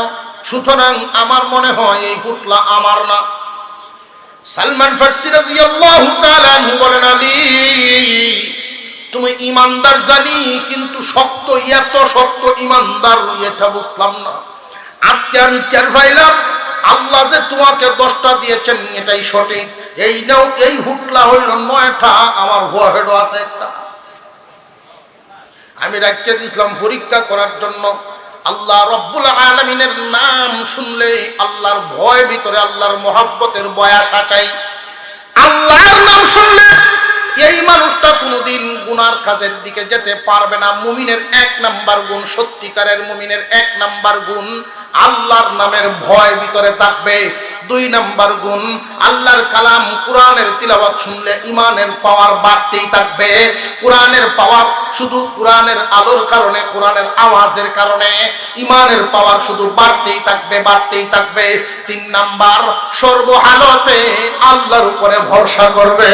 সুতরাং আমার মনে হয় এই পুটলা আমার না। সালমান ফারসি রাদিয়াল্লাহু তাআলা আনহু বলেন, আলী তুমি ইমানদার জানি, কিন্তু শক্ত, এত শক্ত ইমানদার এটা বুঝলাম না। আজকে আমি টের পাইলাম আল্লাহ যে তোমাকে 10টা দিয়েছেন এটাই সঠিক। এই নাও, এই হুটলা হইল 9টা, আমার হেড আছে একটা। আমি রাখিয়ে দিয়েছিলাম পরীক্ষা করার জন্য। আল্লাহ রব্বুল আলামিনের নাম শুনলে আল্লাহর ভয় ভিতরে, আল্লাহর মহব্বতের বয়াস আসাই। আল্লাহর নাম শুনলে এই মানুষটা কোনোদিন গুনার কাজের দিকে যেতে পারবে না। মুমিনের 1 নাম্বার গুণ, সত্যিকারের মুমিনের 1 নাম্বার গুণ আল্লাহর নামের ভয় ভিতরে থাকবে। 2 নাম্বার গুণ, আল্লাহর কালাম কোরআনের তিলাওয়াত শুনলে ইমানের পাওয়ার বাড়তেই থাকবে। কোরআনের পাওয়ার শুধু কোরআনের আলোর কারণে, কোরআনের আওয়াজের কারণে ইমানের পাওয়ার শুধু বাড়তেই থাকবে, বাড়তেই থাকবে। 3 নাম্বার, সর্বহালতে আল্লাহর উপরে ভরসা করবে।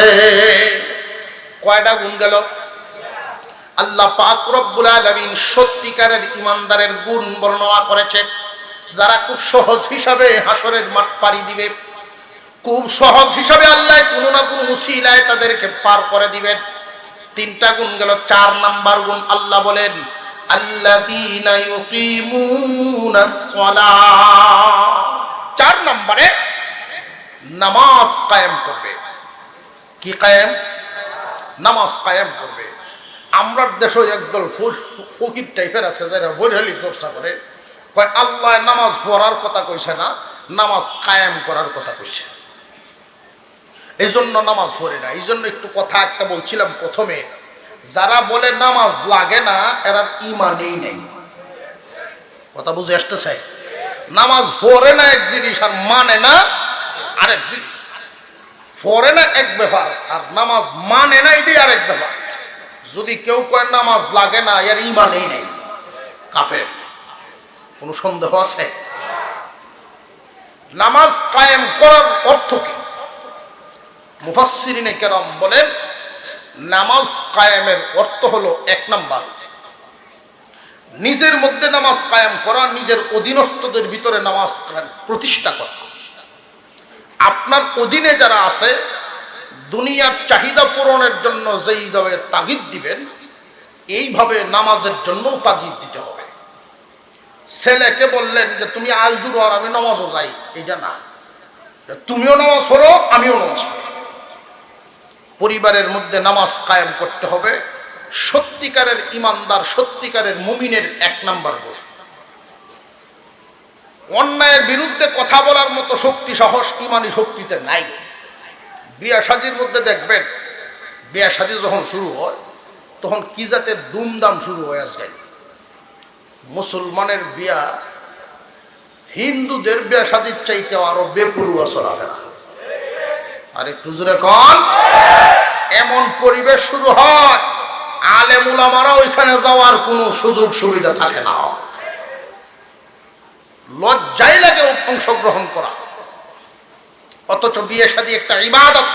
কয়টা গুণ গেল? আল্লাহ পাক রব্বুল আলামিন সত্যিকারের ইমানদারের গুণ বর্ণনা করেছে, যারা খুব সহজ হিসাবে হাসরের মাঠ পাড়ি দিবে। খুব সহজ হিসাবে আল্লাহ কোনো না কোনো উসিলায় তাদেরকে পার করে দিবেন। 3টা গুণ গেল। 4 নাম্বার গুণ আল্লাহ বলেন, আল্লাযীনা ইউকিমুনাস সালাহ। 4 নম্বরে নামাজ কায়েম করবে। কি কায়েম? নামাজ কায়েম করবে। আমরা দেশে একদল ফকির টাইপের আছে যারা বৈরালি চর্চা করে, কয় আল্লাহ নামাজ পড়ার কথা কইছে না, নামাজ কায়েম করার কথা কইছে, এই জন্য নামাজ পড়ে না। এই জন্য একটু কথা একটা বলছিলাম প্রথমে, যারা বলে নামাজ লাগে না এরা ইমানেই নেই। কথা বুঝে আসতেছে? নামাজ পড়ে না এক জিনিস, আর মানে না আরেক জিনিস। পড়ে না এক ব্যাপার, আর নামাজ মানে না এটাই আরেক ব্যাপার। যদি কেউ কয় নামাজ লাগে না, এর ইমানেই নেই, কাফের। কোনো সন্দেহ আছে? নামাজ কায়েম করার অর্থ কি? মুফাসসিরিনে কেরাম বলেন, নামাজ কায়েমের অর্থ হলো 1 নাম্বার, নিজের মধ্যে নামাজ কায়েম করা, নিজের অধীনস্থদের ভিতরে নামাজ প্রতিষ্ঠা করা। আপনার অধীনে যারা আছে, দুনিয়ার চাহিদা পূরণের জন্য যেইভাবে তাগিদ দিবেন, এইভাবে নামাজের জন্য তাগিদ দিতে হবে। ছেলেকে বললেন যে তুমি আজ জুড়ো আর আমি নামাজও যাই, এইটা না। তুমিও নামাজ পড়ো, আমিও নামাজ পড়ো। পরিবারের মধ্যে নামাজ কায়েম করতে হবে। সত্যিকারের ইমানদার, সত্যিকারের মুমিনের 1 নাম্বার গুণ। অন্যায়ের বিরুদ্ধে কথা বলার মতো শক্তি, সাহস ইমানি শক্তিতে নাই। বিয়া শাদীর মধ্যে দেখবেন, বিয়া শাদী যখন শুরু হয় তখন কি জাতের দুমদাম শুরু হয়ে যায়। মুসলমানের বিয়া হিন্দুদের বিয়া শাদীর চাইতে আরো বেপরুয়া চলাফেরা। আর একটু জোরে কোন। এমন পরিবেশ শুরু হয়, আলেম উলামারা ওইখানে যাওয়ার কোনো সুযোগ সুবিধা থাকে না, লজ্জাই লাগে অংশগ্রহণ করা। অথচ বিয়ে শাদী একটা ইবাদত,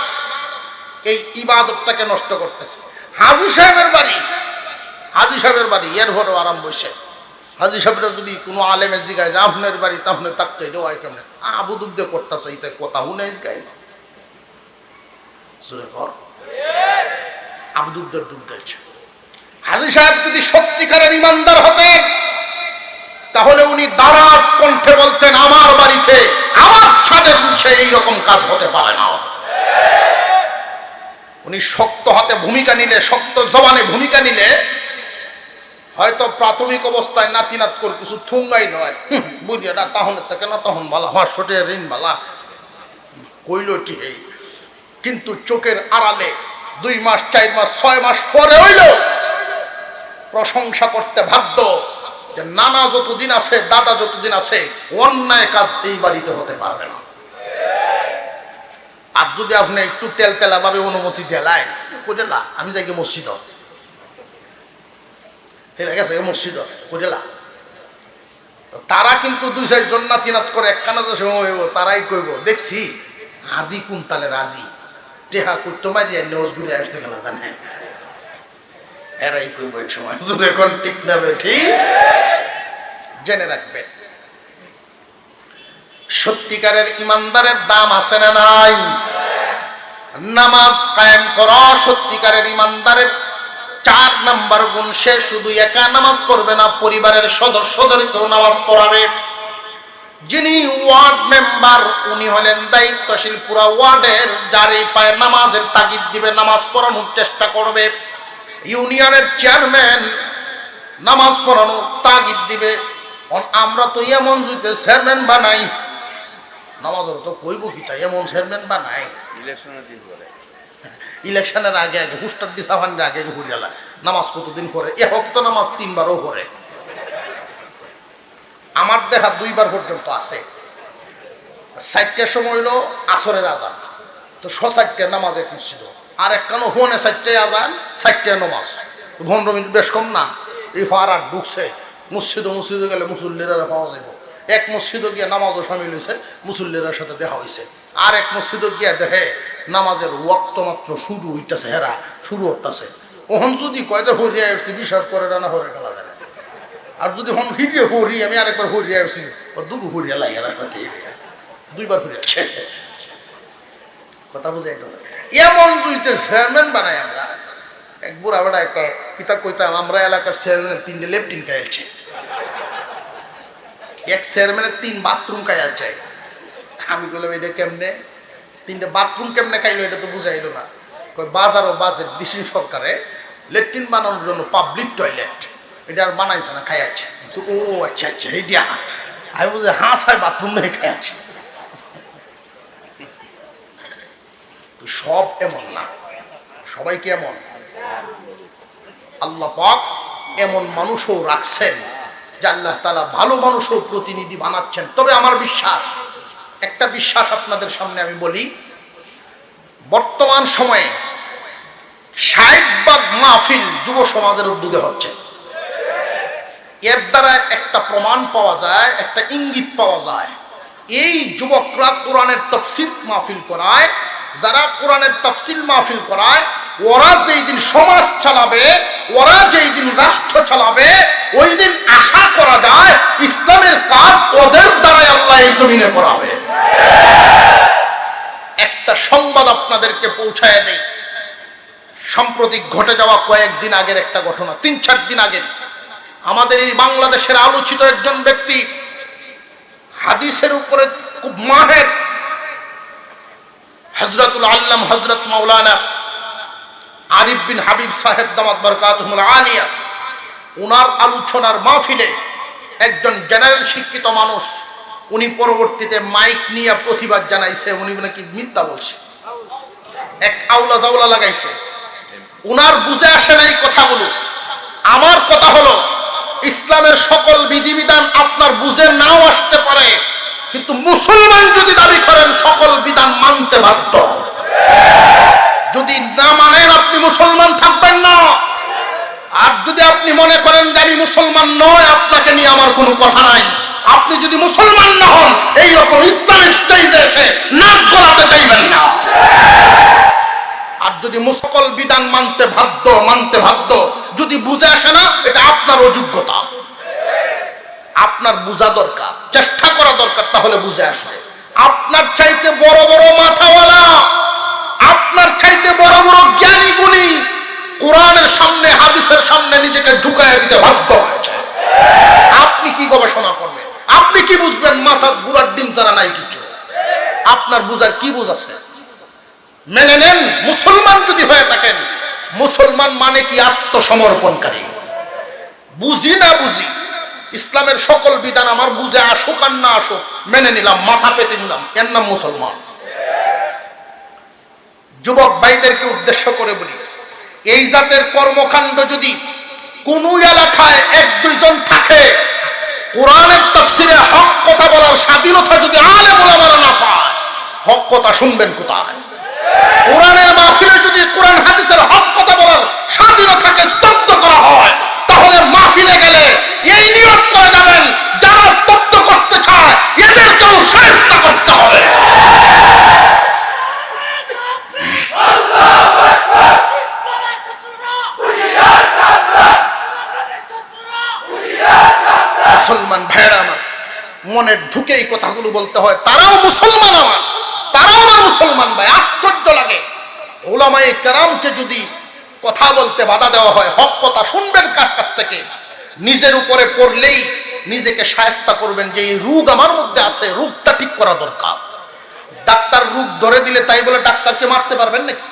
এই ইবাদতটাকে নষ্ট করতেছে। হাজী সাহেবের বাড়ি এর ঘরে আরাম বসে, হাজী সাহেবরা যদি কোনো আলেমের জিগায় যে আপনার বাড়ি তাহলে তাকতে দেওয়াই কেমন আবু দুব্দে করতেছে, এই কথা হুনে গাই না জোরে কর, আবু দুব্দের দুধ গাইছে। হাজী সাহেব যদি সত্যিকারের ইমানদার হতেন তাহলে উনি দারাজ কণ্ঠে বলতেন, আমার বাড়িতে আমার ছাদের নিচে এইরকম কাজ হতে পারে না। উনি শক্ত হাতে ভূমিকা নিলে, শক্ত জবানে ভূমিকা নিলে হয়তো প্রাথমিক অবস্থায় নাতিনাত করে কিছু থুঙ্গাই নয়, বুঝিয়া তখন থেকে না তখন বলা হওয়ার ঋণ বালা কইলটি, কিন্তু চোখের আড়ালে 2 মাস 4 মাস 6 মাস পরে হইল প্রশংসা করতে বাধ্য যে নানা যতদিন আছে, দাদা যতদিন আছে, অন্যায় কাজ এই বাড়িতে হতে পারবে না। আর যদি আপনি একটু তেলতেলা ভাবে অনুমতি দেলায় কইলা আমি যাই মসজিদ গেছে মসজিদ কইলা, তারা কিন্তু 2-4 জন নাতিনাত করে একখানা যে সময় হইব তারাই কইব দেখছি হাজি কোন তালে রাজি টেহা করতে মারি নেওয়াজ ঘুরে আসতে গেল জানেন, এরাই কইব এক সময়। এখন ঠিক নেবে, ঠিক জেনে রাখবেন সত্যিকারের ইমানদারের দাম আছে না নাই? নামাজ কায়েম করা সত্যিকারের ইমানদারের 4 নাম্বার গুণ। সে শুধু একা নামাজ পড়বে না, পরিবারের সদস্যদেরকেও নামাজ পড়াবে। যিনি ওয়ার্ড মেম্বার উনি হলেন দায়িত্বশীল, পুরা ওয়ার্ডের যারই পায়ে নামাজের তাগিদ দিবে, নামাজ পড়ানোর চেষ্টা করবে। ইউনিয়নের চেয়ারম্যান নামাজ পড়ানোর তাগিদ দিবে। আমরা তো এমন যদি চেয়ারম্যান বানাই, নামাজের তো কইব কি তাই এমন চেয়ারম্যান বানাই, ইলেকশনের আগে আগে হুস্টার দিসাফানের আগে আগে ঘুরিয়ালা নামাজ কতদিন পরে, এ হোক তো নামাজ 3 বারও পরে, আমার দেখা 2 বার পর্যন্ত আছে। 4টার সময় হইলো আসরের আজান, তো 4:30 নামাজ এক মসজিদ, আর একখানো ফোনে 4টায় আজান 4টায় নামাজ, 15 মিনিট বেশ কম না। এই ফারার ঢুকছে মসজিদে গেলে মুসল্লিরা পাওয়া যাবে। এক মসজিদে গিয়ে নামাজও সামিল হয়েছে, মুসল্লিদের সাথে দেখা হয়েছে। আর এক মসজিদে গিয়ে দেখে নামাজের ওয়াক্ত মাত্র শুরু হইতেছে, হেরা শুরু হতেছে। ওহন যদি কয় যে হরিয়া আসছি বিশ্বাস করে না হরে খেলা যায়, আর যদি হন হিরিয়ে হরি আমি আরেকবার হরিয়া আসছি দুটো হরিয়া লাগে, 2 বার হরিয়াছে কথা বুঝে। এমন দুইতে চেয়ারম্যান বানাই আমরা। এক বুড়া বেড়া একটা পিতা কইতাম, আমরা এলাকার চেয়ারম্যানের 3টে লেফটিন খাইছে, এক চেয়ারম্যানের 3 বাথরুম খাইয়া চাই। আমি বললাম এটা কেমনে 3টে বাথরুম কেমনে খাইলো, এটা তো বুঝাইলো না। বাজারও বাজেট দিছি সরকারে লেট্রিন বানানোর জন্য পাবলিক টয়লেট, এটা আর বানাইছে না, খাইয়াছে। ও আচ্ছা আচ্ছা এইটা আমি বুঝি হাঁস হয় বাথরুম নেই খাইয়াছে। সব এমন না, সবাই কি এমন? আল্লাহ পাক এমন মানুষও রাখছেন যে আল্লাহ তাআলা ভালো মানুষও প্রতিনিধি বানাচ্ছেন। তবে আমার বিশ্বাস, একটা বিশ্বাস আপনাদের সামনে আমি বলি, বর্তমান সময়ে 60 মাহফিল যুব সমাজের উদ্যোগে হচ্ছে। এর দ্বারা একটা প্রমাণ পাওয়া যায়, একটা ইঙ্গিত পাওয়া যায়, এই যুবকরা কোরআনের তাফসীর মাহফিল করায়। যারা কোরআনের তাফসীর মাহফিল করায় ওরা যেই দিন সমাজ চালাবে, ওরা যেই দিন রাষ্ট্র চালাবে, ওই দিন আশা করা যায় ইসলামের কাজ ওদের দ্বারাই আল্লাহ এই জমিনে করাবে। একটা সংবাদ আপনাদেরকে পৌঁছায় দেই, সাম্প্রতিক ঘটে যাওয়া কয়েকদিন আগের একটা ঘটনা, 3-4 দিন আগে আমাদের এই বাংলাদেশের আলোচিত একজন ব্যক্তি, হাদিসের উপরে খুব মাহের, হযরতুল আল্লাম হযরত মাওলানা আরিফ বিন হাবিব সাহেব দামাত বরকাতুহুল আলিয়া, ওনার আলোচনার মাহফিলে একজন জেনারেল শিক্ষিত মানুষ, উনি পরবর্তীতে মাইক নিয়ে প্রতিবাদ জানাইছে, উনি নাকি মিথ্যা বলছে, এক আউলা জাউলা লাগাইছে। উনার বুঝে আসে না এই কথাগুলো। আমার কথা হলো, ইসলামের সকল বিধিবিধান আপনার বুঝে নাও আসতে পারে, কিন্তু মুসলমান যদি দাবি করেন সকল বিধান মানতে বাধ্য। যদি না মানেন আপনি মুসলমান থাকবেন না। আর যদি আপনি মনে করেন যে আমি মুসলমান নয়, আপনাকে নিয়ে আমার কোনো কথা নাই। আপনি যদি মুসলমান না হন, এইরকম ইসলামিক স্টেজে এসে নাক গলাতে চাইবেন না। আর যদি সকল বিধান মানতে বাধ্য যদি বুঝে আসে না, এটা আপনার অযোগ্যতা। আপনার বুঝা দরকার, চেষ্টা করা দরকার, তাহলে বুঝে আসবে। আপনার চাইতে বড় বড় মাথাওয়ালা, আপনার চাইতে বড় বড় জ্ঞানী গুণী কোরআনের সামনে, হাদিসের সামনে নিজেকে ঝুঁকায় দিতে বাধ্য হয়েছে। আপনি কি গবেষণা করবেন? আপনি কি বুঝবেন? মাথার বুড়ার ডিম যারা নাই কিছু। আপনার বুঝার কি বুঝ আছে? মেনে নেন, মুসলমান যদি হয়ে থাকেন, মুসলমান মানে কি আত্মসমর্পণকারী। বুঝি না বুঝি, ইসলামের সকল বিধান আমার বুঝে আসুক আর না আসুক, মেনে নিলাম, মাথা পেতে নিলাম, এর নাম মুসলমান। যুবক ভাইদেরকে উদ্দেশ্য করে বলি, এই জাতের কর্মকাণ্ড যদি কোন এলাকায় এক দুইজন থাকে, কোরআনের তাফসিরে হক কথা বলার স্বাধীনতা যদি আলেম ওলামারা না পায়, হক কথা শুনবেন কোথায়? কোরআনের মাহফিলে যদি কোরআন হাদিসের হক কথা বলার স্বাধীনতাকে স্তব্ধ করা হয়, তাহলে মাহফিলে গেলে এই নিয়ত করে যাবেন, যারা স্তব্ধ করতে চায় এদেরকেও শাস্ত করতে হবে। মুসলমান ভাইরা আমার, মনের ঢুকে এই কথাগুলো বলতে হয়। তারাও মুসলমান, তারাও আমার মুসলমান ভাই। আশ্চর্য লাগে, উলামায়ে কেরামকে যদি কথা বলতে বাধা দেওয়া হয়, হক কথা শুনবেন কার কাছ থেকে? নিজের উপরে পড়লেই নিজেকে শায়েস্তা করবেন যে এই রোগ আমার মধ্যে আছে, রোগটা ঠিক করা দরকার। ডাক্তার রোগ ধরে দিলে তাই বলে ডাক্তারকে মারতে পারবেন নাকি?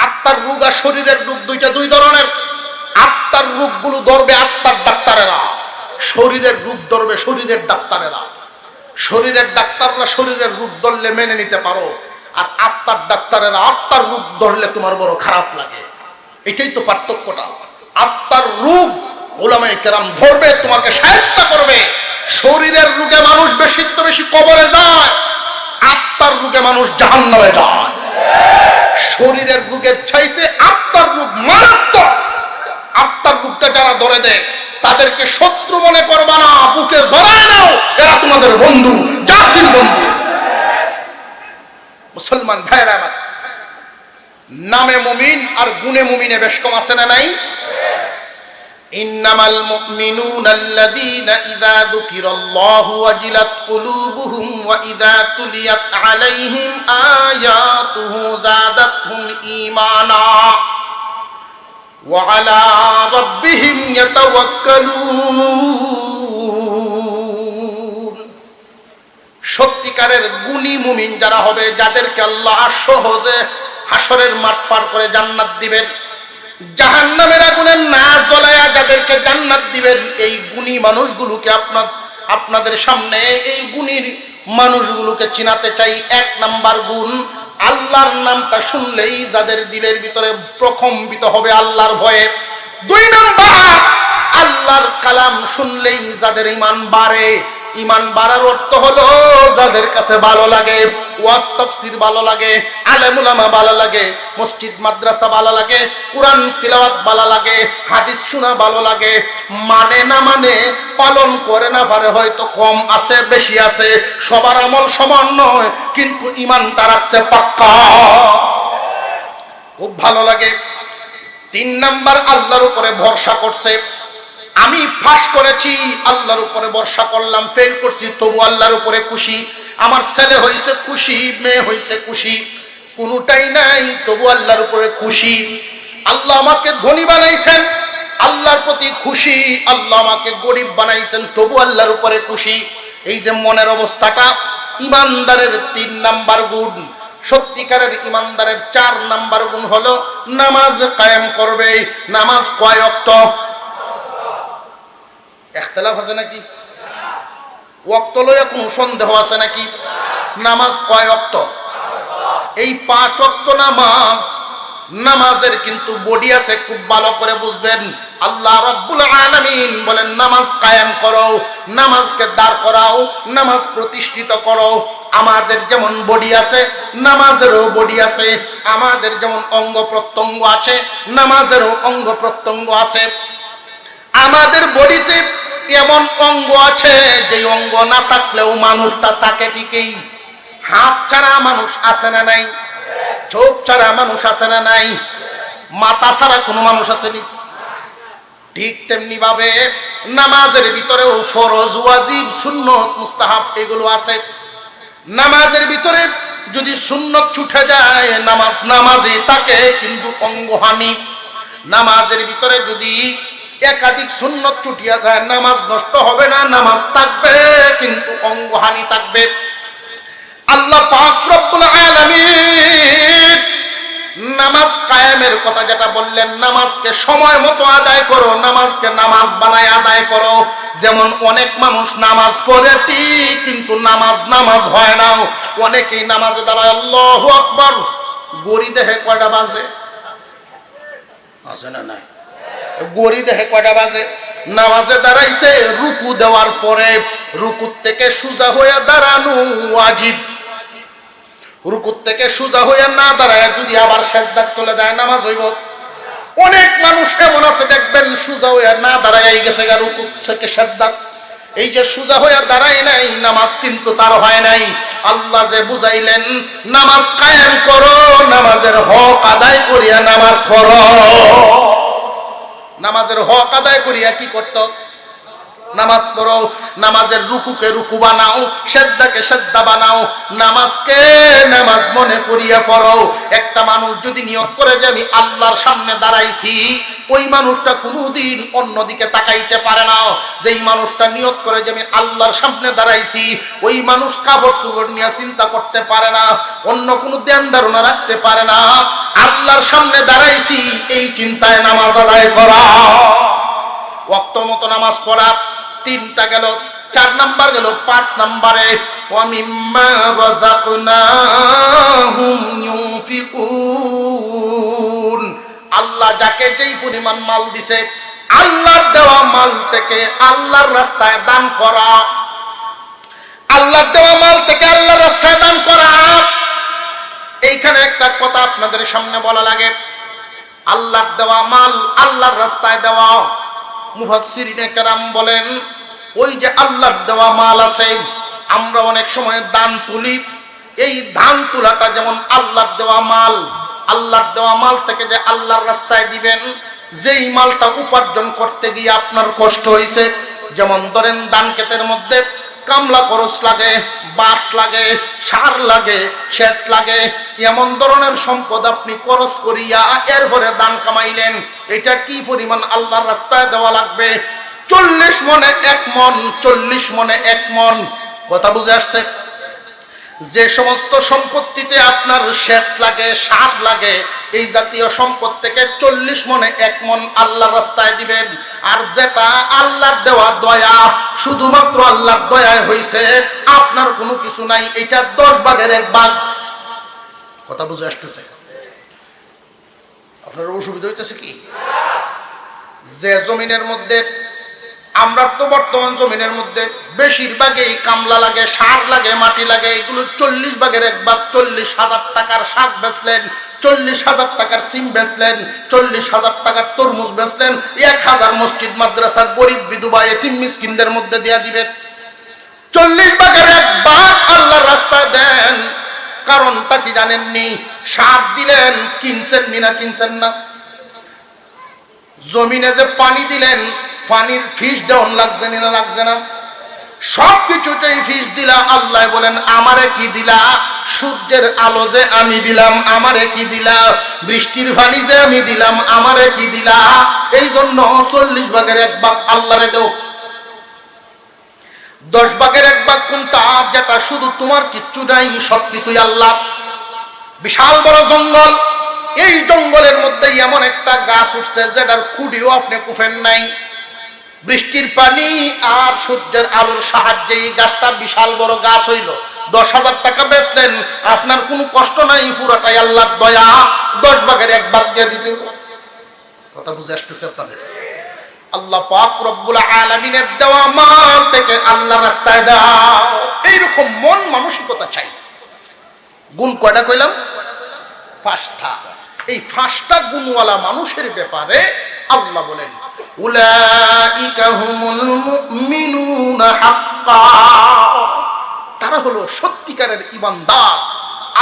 আত্মার রোগ আর শরীরের রোগ দুই ধরনের। আত্মার রোগগুলো ধরবে আত্মার ডাক্তারেরা, শরীরের রোগ ধরবে শরীরের ডাক্তারেরা। শরীরের ডাক্তাররা শরীরের রোগ ধরলে মেনে নিতে পারো, আর আত্মার ডাক্তারেরা আত্মার রোগ ধরলে তোমার বড় খারাপ লাগে। এটাই তো পার্থক্যটা। আত্মার রোগ উলামায়ে কেরাম ধরবে, তোমাকে শায়েস্তা করবে। শরীরের রোগে মানুষ বেশি কবরে যায়, আত্মার রোগে মানুষ জাহান্নামে যায়। শরীরের রোগের চাইতে আত্মার রোগ মারাত্মক। আত্মার রোগটা যারা ধরে দেয় তাদেরকে শত্রু মনে করবা না, বুকে জড়ায় নাও, এরা তোমাদের বন্ধু, জাতির বন্ধু। মুসলমান ভাইরা আমার, নামে মুমিন আর গুণে মুমিনে বেশ কম আছে না নাই? ইন্নামাল মুমিনুনা আল্লাযীনা ইযা যুকিরাল্লাহু ওয়াজিলাত কুলুবুহুম ওয়া ইযা তুলিয়াত আলাইহিম আয়াতুহু যাদাতহুম ঈমানা ওয়া আলা রাব্বিহিম ইয়াতাওয়াক্কালুন। সত্যিকারের গুণী মুমিন যারা হবে, যাদেরকে আল্লাহ সহজে হাসরের মাঠ পার করে জান্নাত দিবেন, জাহান্নামের আগুনে না জ্বলায়া যাদেরকে জান্নাত দিবেন, এই গুণী মানুষগুলোকে আপনাদের সামনে এই গুণীর মানুষগুলোকে চিনাতে চাই। 1 নাম্বার গুণ, আল্লাহর নামটা শুনলেই যাদের দিলের ভিতরে প্রকম্পিত হবে আল্লাহর ভয়ে। 2 নাম্বার, আল্লাহর কালাম শুনলেই যাদের ঈমান বাড়ে। ঈমান বাড়ার অর্থ হলো যাদের কাছে ভালো লাগে, ওয়াজ তাফসীর ভালো লাগে, আলেম উলামা ভালো লাগে, মসজিদ মাদ্রাসা ভালো লাগে, কোরআন তিলাওয়াত ভালো লাগে, হাদিস শোনা ভালো লাগে। মানে না মানে, পালন করে না পারে, হয়তো কম আছে বেশি আছে, সবার আমল সমান নয়, কিন্তু ঈমানটা রাখছে পাক্কা, খুব ভালো লাগে। 3 নাম্বার, আল্লাহর উপরে ভরসা করছে। আমি পাস করেছি, আল্লাহর উপরে ভরসা করলাম, ফেল করছি, তবু আল্লাহর উপরে খুশি। আমার ছেলে হয়েছে খুশি, মেয়ে হয়েছে খুশি, কোনোটাই নাই, তবু আল্লাহর উপরে খুশি। আল্লাহ আমাকে ধনী বানাইছেন, আল্লাহর প্রতি খুশি। আল্লাহ আমাকে গরিব বানাইছেন, তবু আল্লাহর উপরে খুশি। এই যে মনের অবস্থাটা, ইমানদারের 3 নাম্বার গুণ। সত্যিকারের ইমানদারের 4 নাম্বার গুণ হলো নামাজ কায়েম করবে। নামাজ কয় ওয়াক্ত? ইখতিলাফ আছে নাকি? ওয়াক্ত লইয়া কোনো সন্দেহ আছে নাকি? নামাজ কয় ওয়াক্ত? এই 5 ওয়াক্ত নামাজ। নামাজের কিন্তু বডি আছে, খুব ভালো করে বুঝবেন। আল্লাহ রাব্বুল আলামিন বলেন নামাজ কায়েম করো, নামাজকে দাঁড় করাও, নামাজ প্রতিষ্ঠিত করো। আমাদের যেমন বডি আছে নামাজেরও বডি আছে, আমাদের যেমন অঙ্গ প্রত্যঙ্গ আছে নামাজেরও অঙ্গ প্রত্যঙ্গ আছে। আমাদের বডিতে এমন অঙ্গ আছে যে অঙ্গ না থাকলেও মানুষটা থাকে ঠিকই। হাত ছাড়া মানুষ আছে না নাই? চোখ ছাড়া মানুষ আছে না নাই? মাথা ছাড়া কোনো মানুষ আসেনি? ঠিক তেমনি ভাবে নামাজের ভিতরেও ফরজ, ওয়াজিব, সুন্নত, মুস্তাহাব এগুলো আছে। নামাজের ভিতরে যদি সুন্নত ছুটে যায় নামাজ নামাজে থাকে কিন্তু অঙ্গহানি। নামাজের ভিতরে যদি একাধিক সুন্নত ছুটিয়া যায় নামাজ নষ্ট হবে না, নামাজ থাকবে কিন্তু অঙ্গহানি থাকবে। আল্লাহ পাক রব্বুল আলামিন নামাজ কায়েমের কথা যেটা বললেন, নামাজকে সময় মতো আদায় করো, নামাজকে নামাজ বানায় আদায় করো। যেমন অনেক মানুষ নামাজ পড়ে ঠিক কিন্তু নামাজ হয় না। অনেকেই নামাজে দাঁড়ায় আল্লাহু আকবার, গড়ি দেখে কয়টা বাজে আছে না নাই? গড়ি দেখে কয়টা বাজে? নামাজে দাঁড়াইছে, রুকু দেওয়ার পরে রুকু থেকে সোজা হয়ে দাঁড়ানো ওয়াজিব। রুকুর থেকে সোজা হয়ে না দাঁড়ায় যদি আবার সেজদায় চলে যায় নামাজ হইব? অনেক মানুষ এমন আছে দেখবেন সোজা হয়ে না দাঁড়ায় গেছে রুকু থেকে সেজদা। এই যে সোজা হয়ে দাঁড়ায় নাই নামাজ কিন্তু তার হয় নাই। আল্লাহ যে বুঝাইলেন নামাজ কায়েম করো, নামাজের হক আদায় করিয়া নামাজ পড়ো। নামাজের হক আদায় করিয়া কি করতে? নামাজ পড়ো। নামাজের রুকুকে রুকু বানাও, সেজদাকে সেজদা বানাও, নামাজকে নামাজ মনে করিয়া পড়ো। একটা মানুষ যদি নিয়ত করে যে আমি আল্লাহর সামনে দাঁড়াইছি, ওই মানুষটা কোনোদিন অন্যদিকে তাকাইতে পারে না। যেই মানুষটা নিয়ত করে যে আমি আল্লাহর সামনে দাঁড়াইছি, ওই মানুষ কাপড় চোপড় নিয়ে চিন্তা করতে পারে না, অন্য কোনো ধ্যান ধারণা রাখতে পারে না। আল্লাহর সামনে দাঁড়াইছি এই চিন্তায় নামাজ আদায় করা। ওয়াক্ত মতো নামাজ পড়া তিনটা গেল, 4 নাম্বার গেল। 5 নাম্বারে ওয়া মিম্মা রাযাকনাহুম ইউনফিকুন, আল্লাহ যাকে যেই পরিমাণ মাল দিছে আল্লাহর দেওয়া মাল থেকে আল্লাহর রাস্তায় দান করা। আল্লাহর দেওয়া মাল থেকে আল্লাহর রাস্তায় দান করা। এইখানে একটা কথা আপনাদের সামনে বলা লাগে, আল্লাহর দেওয়া মাল আল্লাহর রাস্তায় দেওয়া। মুফাসসিরিনে কেরাম বলেন ওই যে আল্লাহর দেওয়া মাল আছে, আমরা অনেক সময় দান তুলি, এই দান তোলাটা যেমন আল্লাহর দেওয়া মাল। আল্লাহর দেওয়া মাল থেকে যে আল্লাহর রাস্তায় দিবেন, যেই মালটা উপার্জন করতে গিয়ে আপনার কষ্ট হয়েছে, যেমন ধরেন ধান ক্ষেতের মধ্যে কামলা খরচ লাগে, বাস লাগে, সার লাগে, সেচ লাগে, এমন ধরনের সম্পদ আপনি খরচ করিয়া এরপরে দান কামাইলেন, এটা কি পরিমাণ আল্লাহর রাস্তায় দেওয়া লাগবে? 40 মনে 1 মন, 40 মনে 1 মন। কথা বুঝে আসছে? যে সমস্ত সম্পত্তিতে আপনার সেচ লাগে, সার লাগে, এই জাতীয় সম্পদ থেকে 40 মনে 1 মন আল্লাহর রাস্তায় দিবেন। আর যেটা আল্লাহর দেওয়া দয়া, শুধুমাত্র আল্লাহর দয়ায় হইছে, আপনার কোনো কিছু নাই, এটা 10 ভাগের 1 ভাগ। কথা বুঝে আসতেছে? আপনার অসুবিধা হইতেছে কি? যে জমিনের মধ্যে আমরা তো বর্তমান জমিনের মধ্যে বেশিরভাগই কামলা লাগে, সার লাগে, মাটি লাগে, এগুলো 40 ভাগের 1 ভাগ। 40,000 টাকার শাক বেচলেন, 40,000 টাকার সিম বেচলেন, 40,000 টাকার তরমুজ বেচলেন, 1000 মসজিদ মাদ্রাসা গরিব বিধবা এতিম মিসকিনদের মধ্যে দেয়া দিবেন। 40 ভাগের 1 ভাগ আল্লাহর রাস্তায় দেন। কারণটা কি জানেননি? সার দিলেন, কিনছেন না কিনছেন না? জমিনে যে পানি দিলেন, পানির ফিস দেওয়ান লাগছে না লাগছে না? সব কিছুতেই ফিস দিলা। আল্লাহ বলেন আমারে কি দিলা? সূর্যের আলো যে আমি দিলাম, আমারে কি দিলা? বৃষ্টির পানি যে আমি দিলাম, আমারে কি দিলা? এই জন্য 40 ভাগের 1 ভাগ আল্লাহরে দাও। 10 ভাগের 1 ভাগ কোনটা? যেটা শুধু তোমার কিচ্ছু নাই, সবকিছুই আল্লাহ। বিশাল বড় জঙ্গল, এই জঙ্গলের মধ্যে এমন একটা গাছ উঠছে যেটার খুঁটিও আপনি কুফেন নাই। বৃষ্টির পানি আর সূর্যের আলোর সাহায্যে এই গাছটা বিশাল বড় গাছ হইল। 10,000 টাকা বেচলেন, আপনার কোনো কষ্ট নাই, পুরোটাই আল্লাহর দয়া। 10 ভাগের 1 ভাগ দিয়ে দিতে। কথা বুঝে আসতেছে আপনাদের? আল্লাহ পাক রব্বুল আলামিনের দেওয়া মাল থেকে আল্লাহর রাস্তায় দাও, এইরকম মন মানসিকতা চাই। গুণ কয়টা কইলাম? 5টা। এই 5টা গুণওয়ালা মানুষের ব্যাপারে আল্লাহ বলেন উলাইকা হুমুল মুমিনুনা হাক্কা, তারা হলো সত্যিকারের ঈমানদার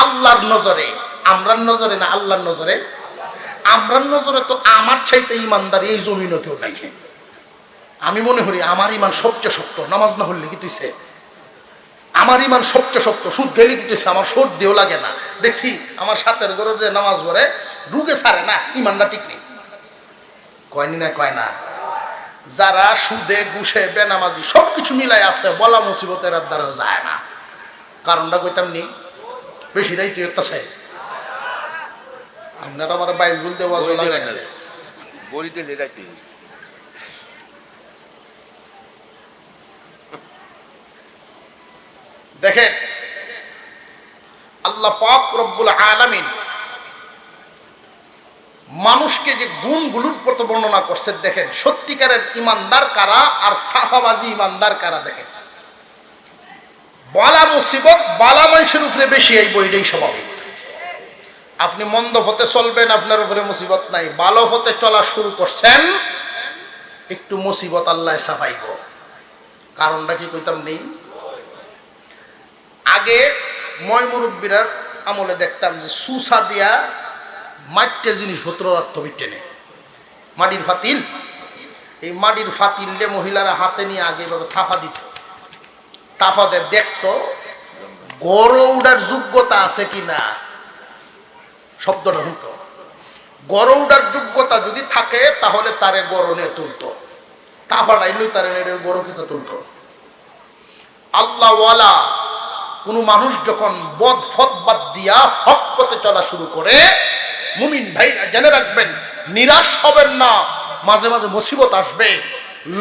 আল্লাহর নজরে। আমরার নজরে না, আল্লাহর নজরে। আমরার নজরে তো আমার চাইতে ঈমানদার এই জমিনে কেউ নাই। আমি মনে করি আমার ঈমান সবচেয়ে শক্ত, নামাজ না হলে কি তুইছে? আমার ঈমান সবচেয়ে শক্ত, সুদ গেলে কি তুইছে? আমার সুদ দেও লাগে না। দেখছি আমার সাথের ঘরে যে নামাজ পড়ে রুগে ছাড়ে না, ঈমানটা ঠিক নেই। কয়নি না? কয় না? যারা সুদে ঘুষে বেনামাজি সবকিছু মিলাই আছে, বলা মুসিবতের দ্বারা যায় না। কারণটা কইতাম নি, বেশি রাইতে আছে। আপনারা আমার বাইল বলতে দেখেন আল্লাহ পাক রব্বুল আলামিন মানুষকে যে গুণগুলোর প্রতি বর্ণনা করছে, দেখেন সত্যিকারের ঈমানদার কারা আর সাফাবাজি ঈমানদার কারা। দেখেন বালা মুসিবত বালা মানুষের উপরে বেশি, এই বইটাই স্বাভাবিক। আপনি মন্দ পথে চলবেন, আপনার উপরে মুসিবত নাই। ভালো পথে চলা শুরু করছেন, একটু মুসিবত আল্লাহ সাফাইব। কারণটা কি কইতাম নেই? আগে ময় মুরব্বীরা আমলে দেখতাম যে সুসা দিয়া মাটিতে জিনিসপত্র রাখত টেনে, মাটির ফাতিল। এই মাটির ফাতিলে মহিলারা হাতে নিয়ে আগে এভাবে থাফা দিত। তাফাতে দেখতো গড় উড়ার যোগ্যতা আছে কিনা। শব্দটা শুনতো, গড় উড়ার যোগ্যতা যদি থাকে তাহলে তারে গড়নে তুলতো, তাফাটাইলই তারে গড় কিতা তুলতো। আল্লাহওয়ালা কোন মানুষ যখন বদ ফত বাদ দিয়া হক পথে চলা শুরু করে, মুমিন ভাইরা জেনে রাখবেন নিরাশ হবেন না। মাঝে মাঝে মুসিবত আসবে,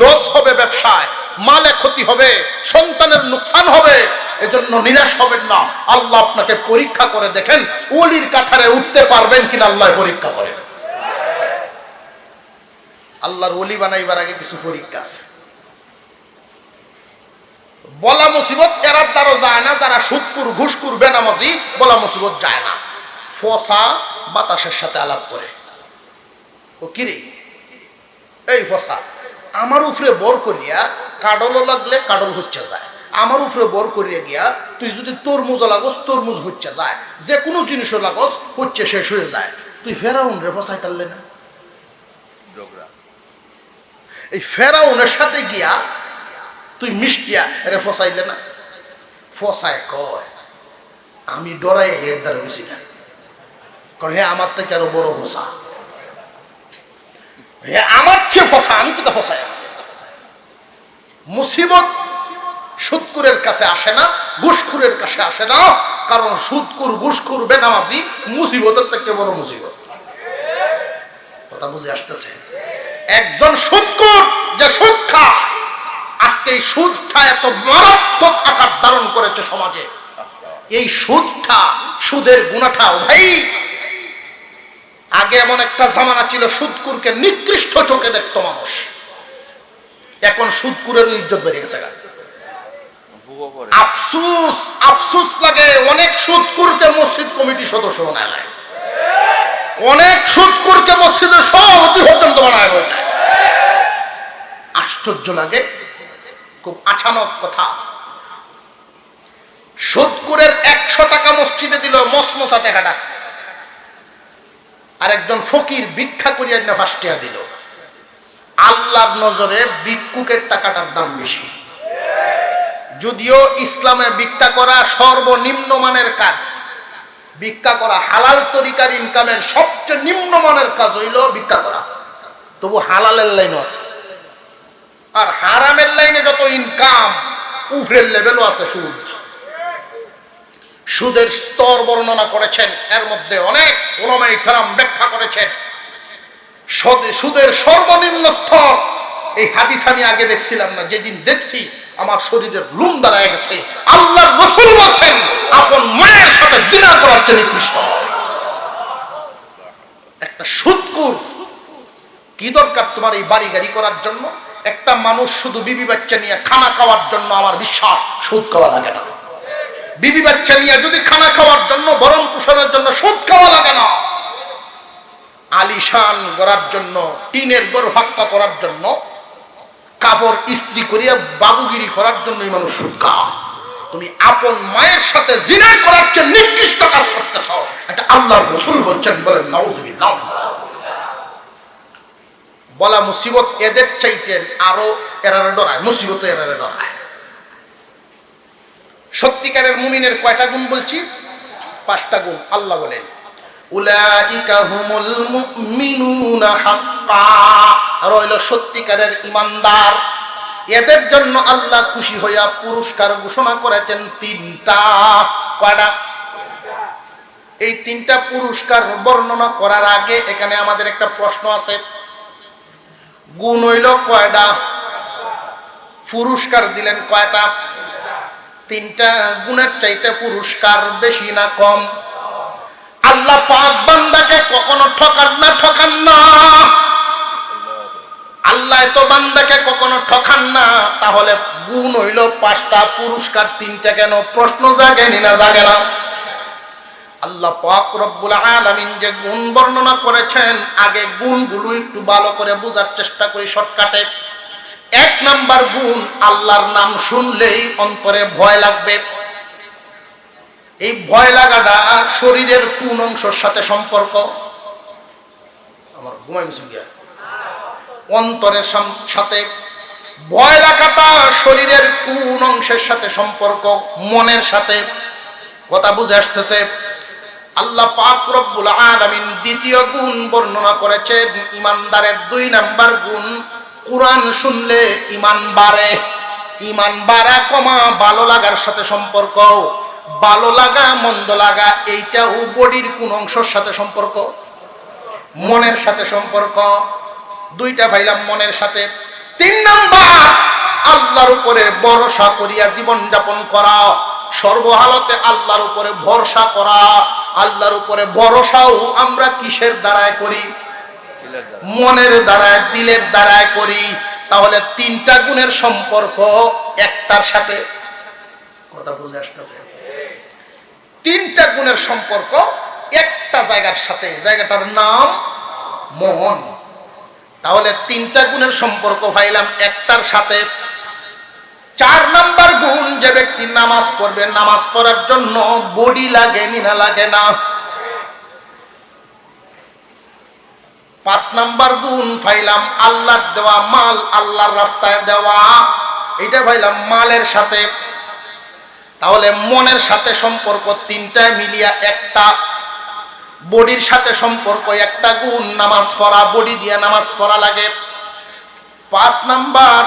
লস হবে, ব্যবসায় মালে ক্ষতি হবে, সন্তানের নুকসান হবে, এজন্য নিরাশ হবেন না। আল্লাহ আপনাকে পরীক্ষা করে দেখেন ওলির কাতারে উঠতে পারবেন কিনা, আল্লাহ পরীক্ষা করেন। আল্লাহর ওলি বানাইবার আগে কিছু পরীক্ষা আছে। বলা মুসিবত এরার দ্বারা যায় না, যারা সুদকুর ঘুষকুর বেনামাজি বলা মুসিবত যায় না। ফসা বাতাসের সাথে আলাপ করে, ও কিরে এই ফসা আমার উপরে বর করিয়া কাডলও লাগলে কাডল হচ্ছে যায়, আমার উপরে বর করিয়া গিয়া তুই যদি তরমুজ লাগস তরমুজ হচ্ছে যায়, যে কোনো জিনিসও লাগস হচ্ছে শেষ হয়ে যায়। তুই ফেরাউন রে ফসাই তারলে না? এই ফেরাউনের সাথে গিয়া তুই মিষ্টিয়া রে ফসাইলে না? ফসায় কয় আমি ডরাই এর দ্বারা গেছি না, কারণ হ্যাঁ আমার থেকে আরো বড় ফসা, হ্যাঁ আমার চেয়ে ফসা, আমি কোথা ফসাই। মুসিবত সুদকুরের কাছে আসে না, ঘুষখুরের কাছে আসে না, কারণ সুদকুর ঘুষখুর বেনামাজি মুসিবতের থেকে বড় মুসিবত। কথা বুঝে আসতেছে? একজন সুদকুর যে সুদ খায়, আজকে এই সুদটা এত মারাত্মক আকার ধারণ করেছে সমাজে। এই সুদটা, সুদের গুণাটা ভাই, আগে এমন একটা জামানা ছিল সুদকুরকে নিকৃষ্ট চোখে দেখতো মানুষ, এখন সুদকুরের ইজ্জত বেড়ে গেছে। আফসুস আফসুস লাগে, অনেক সুদকুরকে মসজিদ কমিটি সদস্য বানায় নাই, অনেক সুদকুরকে মসজিদের সভাপতি পর্যন্ত বানায় হয়েছে। আশ্চর্য লাগে, খুব আচানক কথা। সুদকুরের 100 টাকা মসজিদে দিল, মসমসা টাকাটা, আর একজন ফকির ভিক্ষা করিয়া 5 টাকা দিল। আল্লাহর নজরে ভিক্ষুকের টাকাটার দাম বেশি। যদিও ইসলামে ভিক্ষা করা সর্বনিম্ন মানের কাজ, ভিক্ষা করা হালাল তরিকার ইনকামের সবচেয়ে নিম্নমানের কাজ হইল ভিক্ষা করা, তবু হালালের লাইনও আছে। আর হারামের লাইনে যত ইনকাম, উফরের লেভেলও আছে সুদ। সুদের স্তর বর্ণনা করেছেন, এর মধ্যে অনেক উলামায়ে কেরাম ব্যাখ্যা করেছেন। সুদের সর্বনিম্ন স্তর, এই হাদিস আমি আগে দেখছিলাম না, যেদিন দেখছি আমার শরীরের লুম দাঁড়ায় গেছে। আল্লাহর রাসূল বলেন আপন মায়ের সাথে জিনা করার চেয়ে নিকৃষ্ট। একটা সুদকুর কি দরকার তোমার এই বাড়ি গাড়ি করার জন্য? একটা মানুষ শুধু বিবি বাচ্চা নিয়ে খানা খাওয়ার জন্য আমার বিশ্বাস সুদ খাওয়া লাগে না। বিবি বাচ্চা নিয়ে যদি খানা খাওয়ার জন্য, ভরণ পোষণের জন্য সুদ খাওয়া লাগে না। আলিশান করার জন্য, টিনের ঘর ফাঁকা করার জন্য, কাপড় ইস্ত্রি করিয়া বাবুগিরি করার জন্যই মানুষ সুদ খায়। তুমি আপন মায়ের সাথে জিনা করার জন্য নিকৃষ্ট কাজ করতেছ, এটা আল্লাহর রাসূল বলছেন। বলেন নাউযুবিল্লাহ। বলা মুসিবত এদের চাইতে আরো এরারে ডরায়, মুসিবত এরারে ডরায়। সত্যিকারের মুমিনের কয়টা গুণ বলছি? 5টা গুণ। আল্লাহ বলেন উলাইকা হুমুল মুমিনুনা হাক্কা, রইল সত্যিকারের ঈমানদার। এদের জন্য আল্লাহ খুশি হইয়া পুরস্কার ঘোষণা করেছেন 3টা। কয়টা? এই 3টা পুরস্কার বর্ণনা করার আগে এখানে আমাদের একটা প্রশ্ন আছে। গুণ হইল কয়টা? পুরস্কার দিলেন কয়টা? 3টা। গুণের চাইতে পুরস্কার বেশি না কম? আল্লাহ পাক বান্দাকে কখনো ঠকান না। আল্লাহ তো বান্দাকে কখনো ঠকান না। তাহলে গুণ হইল 5টা, পুরস্কার 3টা কেন? প্রশ্ন জাগেনি না জাগে না? আল্লাহ পাক রব্বুল আলামিন যে গুণ বর্ণনা করেছেন, আগে গুণগুলো একটু ভালো করে বোঝার চেষ্টা করি শর্টকাটে। 1 নাম্বার গুণ, আল্লাহর নাম শুনলেই অন্তরে ভয় লাগবে। এই ভয় লাগাটা শরীরের কোন অংশের সাথে সম্পর্ক? আমার ঘুমাই গেছে গিয়া। অন্তরের সাথে ভয় লাগাটা শরীরের কোন অংশের সাথে সম্পর্ক? মনের সাথে। কথা বুঝে আসতেছে? আল্লাহ পাক রব্বুল আলামিন দ্বিতীয় গুণ বর্ণনা করেছেন ঈমানদারের 2 নাম্বার গুণ, কুরআন শুনলে ঈমান বাড়ে। ঈমান বাড়া কমা ভালো লাগার সাথে সম্পর্ক। ভালো লাগা মন্দ লাগা এইটাও বডির কোন অংশের সাথে সম্পর্ক? মনের সাথে সম্পর্ক। 2টা পাইলাম মনের সাথে। 3 নাম্বার, আল্লাহর উপরে ভরসা করিয়া জীবন যাপন করা। সর্বহালতে আল্লাহর উপরে ভরসা করা। আল্লাহর উপরে ভরসাও আমরা কিসের দ্বারায় করি? মনের দ্বারায়, দিলের দ্বারায় করি। তাহলে 3টা গুণের সম্পর্ক একটার সাথে। কথা বুঝে আসতেছে? 3টা গুণের সম্পর্ক একটা জায়গার সাথে, জায়গাটার নাম মন। তাহলে 3টা গুণের সম্পর্ক পাইলাম একটার সাথে। 4 নাম্বার গুণ, যে ব্যক্তি নামাজ পড়বে, নামাজ পড়ার জন্য বডি লাগে না লাগে না? 5 নাম্বার গুণ পাইলাম আল্লাহর দেওয়া মাল, আল্লাহর রাস্তায় দেওয়া, এটা পাইলাম মালের সাথে। তাহলে মনের সাথে সম্পর্ক 3টা মিলিয়া একটা। বডির সাথে সম্পর্ক একটা গুণ, নামাজ পড়া, বডি দিয়ে নামাজ পড়া লাগে। 5 নাম্বার,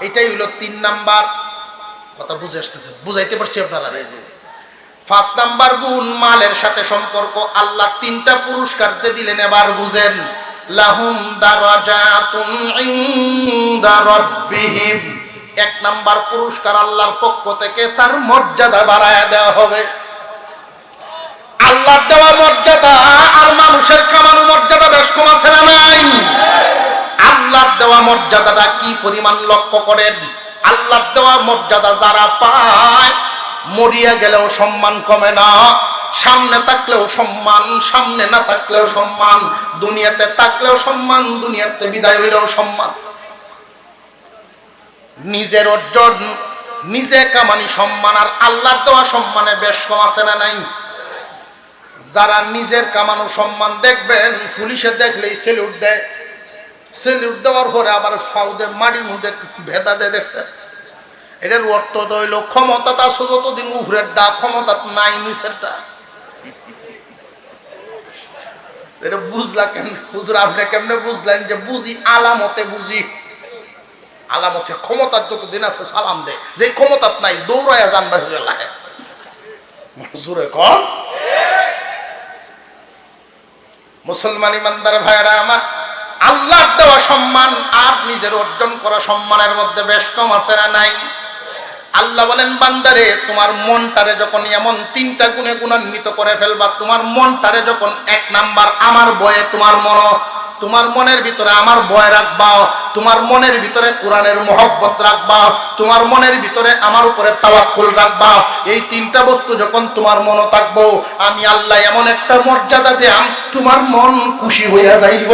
এটাই হলো 3 নাম্বার। কথা বুঝে আসতেছে? বুঝাইতে পারছি আপনারা? 5 নাম্বার গুণ মালের সাথে সম্পর্ক। আল্লাহ 3টা পুরস্কার যে দিলেন, এবার বুঝেন। লাহুম দারাজাতুন ইনদা রাব্বিহিম। 1 নাম্বার পুরস্কার, আল্লাহর পক্ষ থেকে তার মর্যাদা বাড়ায়া দেওয়া হবে। আল্লাহর দেওয়া মর্যাদা আর মানুষের কামানো মর্যাদা বেশ কম আছে না নাই? আল্লাহর দেওয়া মর্যাদাটা কি পরিমাণ লক্ষ্য করেন। আল্লাহর দেওয়া মর্যাদা যারা পায়, মরিয়া গেলেও সম্মান কমে না। সামনে থাকলেও সম্মান, সামনে না থাকলেও সম্মান। দুনিয়াতে থাকলেও সম্মান, দুনিয়াতে বিদায় হইলেও সম্মান। নিজের অর্জন, নিজে কামানি সম্মান আর আল্লাহর দেওয়া সম্মানে বেশ কম আছে না নাই? যারা নিজের কামানো সম্মান দেখবেন, পুলিশে দেখলেই সেলুট দেয়। সেলুট দেওয়ার পরে আবার ফাউদের মাটির মধ্যে ভেদা দেয়, দেখছে? এটার অর্থ তো হইল ক্ষমতাটা যতদিন উপরের ডা, ক্ষমতা নাই নিচেরটা। এটা বুঝলা কেমনে? হুজুর আপনি কেমনে বুঝলেন? যে বুঝি আলামতে বুঝি। আলামতে ক্ষমতার যতদিন আছে সালাম দেয়, যে ক্ষমতার নাই দৌড়াইয়া জানবার হইলে লাগে। হুজুরে কন মুসলমান ইমানদার ভাইরা আমার, আল্লাহর দেওয়া সম্মান আর নিজের অর্জন করা সম্মানের মধ্যে বেশ কম আছে না নাই? আল্লাহ বলেন, বান্দারে তোমার মনটারে যখন এমন 3টা গুণে গুণান্বিত করে ফেলবা, তোমার মনটারে যখন 1 নাম্বার আমার ভয়ে তোমার মন তোমার মনের ভিতরে আমার ভয় রাখবা, তোমার মনের ভিতরে কোরআনের মহব্বত রাখবা, তোমার মনের ভিতরে আমার উপরে তাওয়াক্কুল রাখবা। এই তিনটা বস্তু যখন তোমার মনে থাকবো, আমি আল্লাহ এমন একটা মর্যাদা দিয়াম তোমার মন খুশি হইয়া যাইব।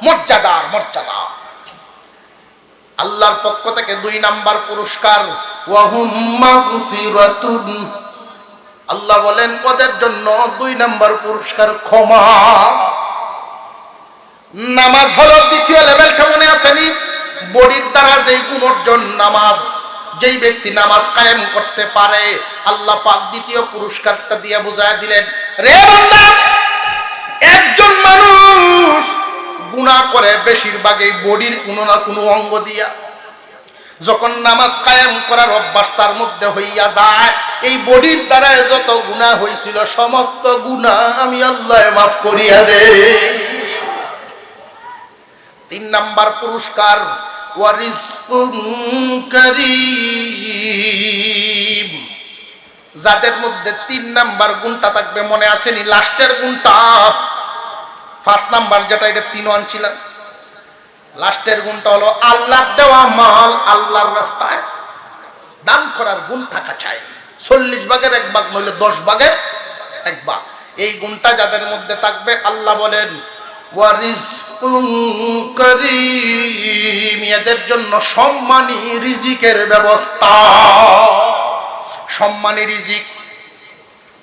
মর্যাদার মর্যাদা আল্লাহর পক্ষ থেকে 2 নাম্বার পুরস্কার, ওয়াহুম মাগফিরাতুন। আল্লাহ বলেন ওদের জন্য 2 নাম্বার পুরস্কার ক্ষমা। নামাজ হলো দ্বিতীয় লেভেলটা, মনে আসেনি? বডির দ্বারা যেই গুণ অর্জন নামাজ, যেই ব্যক্তি নামাজ কায়েম করতে পারে, আল্লাহ পাক দ্বিতীয় পুরস্কারটা দিয়ে বুঝায় দিলেন, রে বান্দা, একজন মানুষ গুনাহ করে বেশিরভাগই বডির কোনো না কোনো অঙ্গ দিয়া। যখন নামাজ কায়েম করার অভ্যাস তার মধ্যে হইয়া যায়, এই বডির দ্বারা যত গুনাহ হয়েছিল সমস্ত গুনাহ আমি আল্লাহ মাফ করিয়া দেই। 3 নাম্বার পুরস্কার, ওয়ারিজকুন কারীম। যাদের মধ্যে 3 নাম্বার গুণটা থাকবে, মনে আসেনি লাস্টের গুণটা? 5 নাম্বার যেটা, এটা 3 আনছিলাম। লাস্টের গুণটা হলো আল্লাহর দেওয়া মাল আল্লাহর রাস্তায় দান করার গুণ থাকা চাই। 40 ভাগের 1 ভাগ নইলে 10 ভাগের 1 ভাগ। এই গুণটা যাদের মধ্যে থাকবে, আল্লাহ বলেন ওয়ারিজকুন কারীম, এদের জন্য সম্মানী রিজিকের ব্যবস্থা। সম্মানী রিজিক,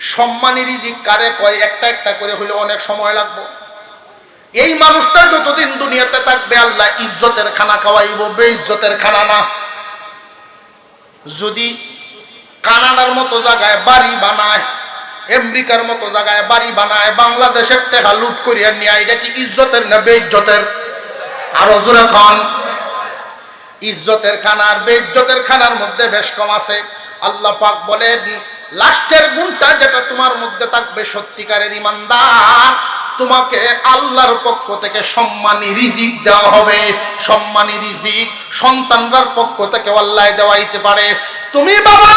সম্মানী রিজিক কারে কয়? একটা একটা করে হইলে অনেক সময় লাগবে। এই মানুষটা যতদিন দুনিয়াতে থাকবে আল্লাহ ইজ্জতের খানা খাওয়াইব, বেইজ্জতের খানা না। যদি কানাডার মতো জায়গায় বাড়ি বানায়, আমেরিকার মতো জায়গায় বাড়ি বানায়, বাংলাদেশের টাকা লুট করিয়া নিয়ে, এটা কি ইজ্জতের না বেইজ্জতের? আরো জোরে খান। ইজ্জতের খানা আর বেইজ্জতের খানার মধ্যে বেশ কম আছে। আল্লাহ পাক বলেন লাস্টের গুণটা যেটা তোমার মধ্যে থাকবে, সত্যিকারের ইমানদার, তোমাকে আল্লাহর পক্ষ থেকে সম্মানী রিজিক দেওয়া হবে। সম্মানী রিজিক সন্তানরার পক্ষ থেকে আল্লাহ দেওয়াইতে পারে। তুমি বাবা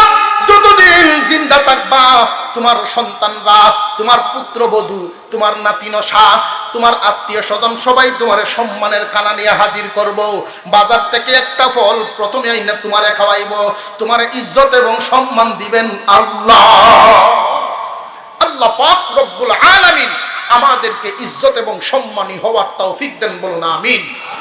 যতদিন জিন্দা থাকবা, তোমার সন্তানরা, তোমার পুত্রবধূ, তোমার নাতিনশা, তোমার আত্মীয় স্বজন সবাই তোমার সম্মানের খানা নিয়ে হাজির করব। বাজার থেকে একটা ফল প্রথমে আইনা তোমারে খাওয়াইব। তোমার ইজ্জত এবং সম্মান দিবেন আল্লাহ। আল্লাহ পাক রব্বুল আলামিন আমাদেরকে ইজ্জত এবং সম্মানী হওয়ার তৌফিক দেন, বলুন আমিন।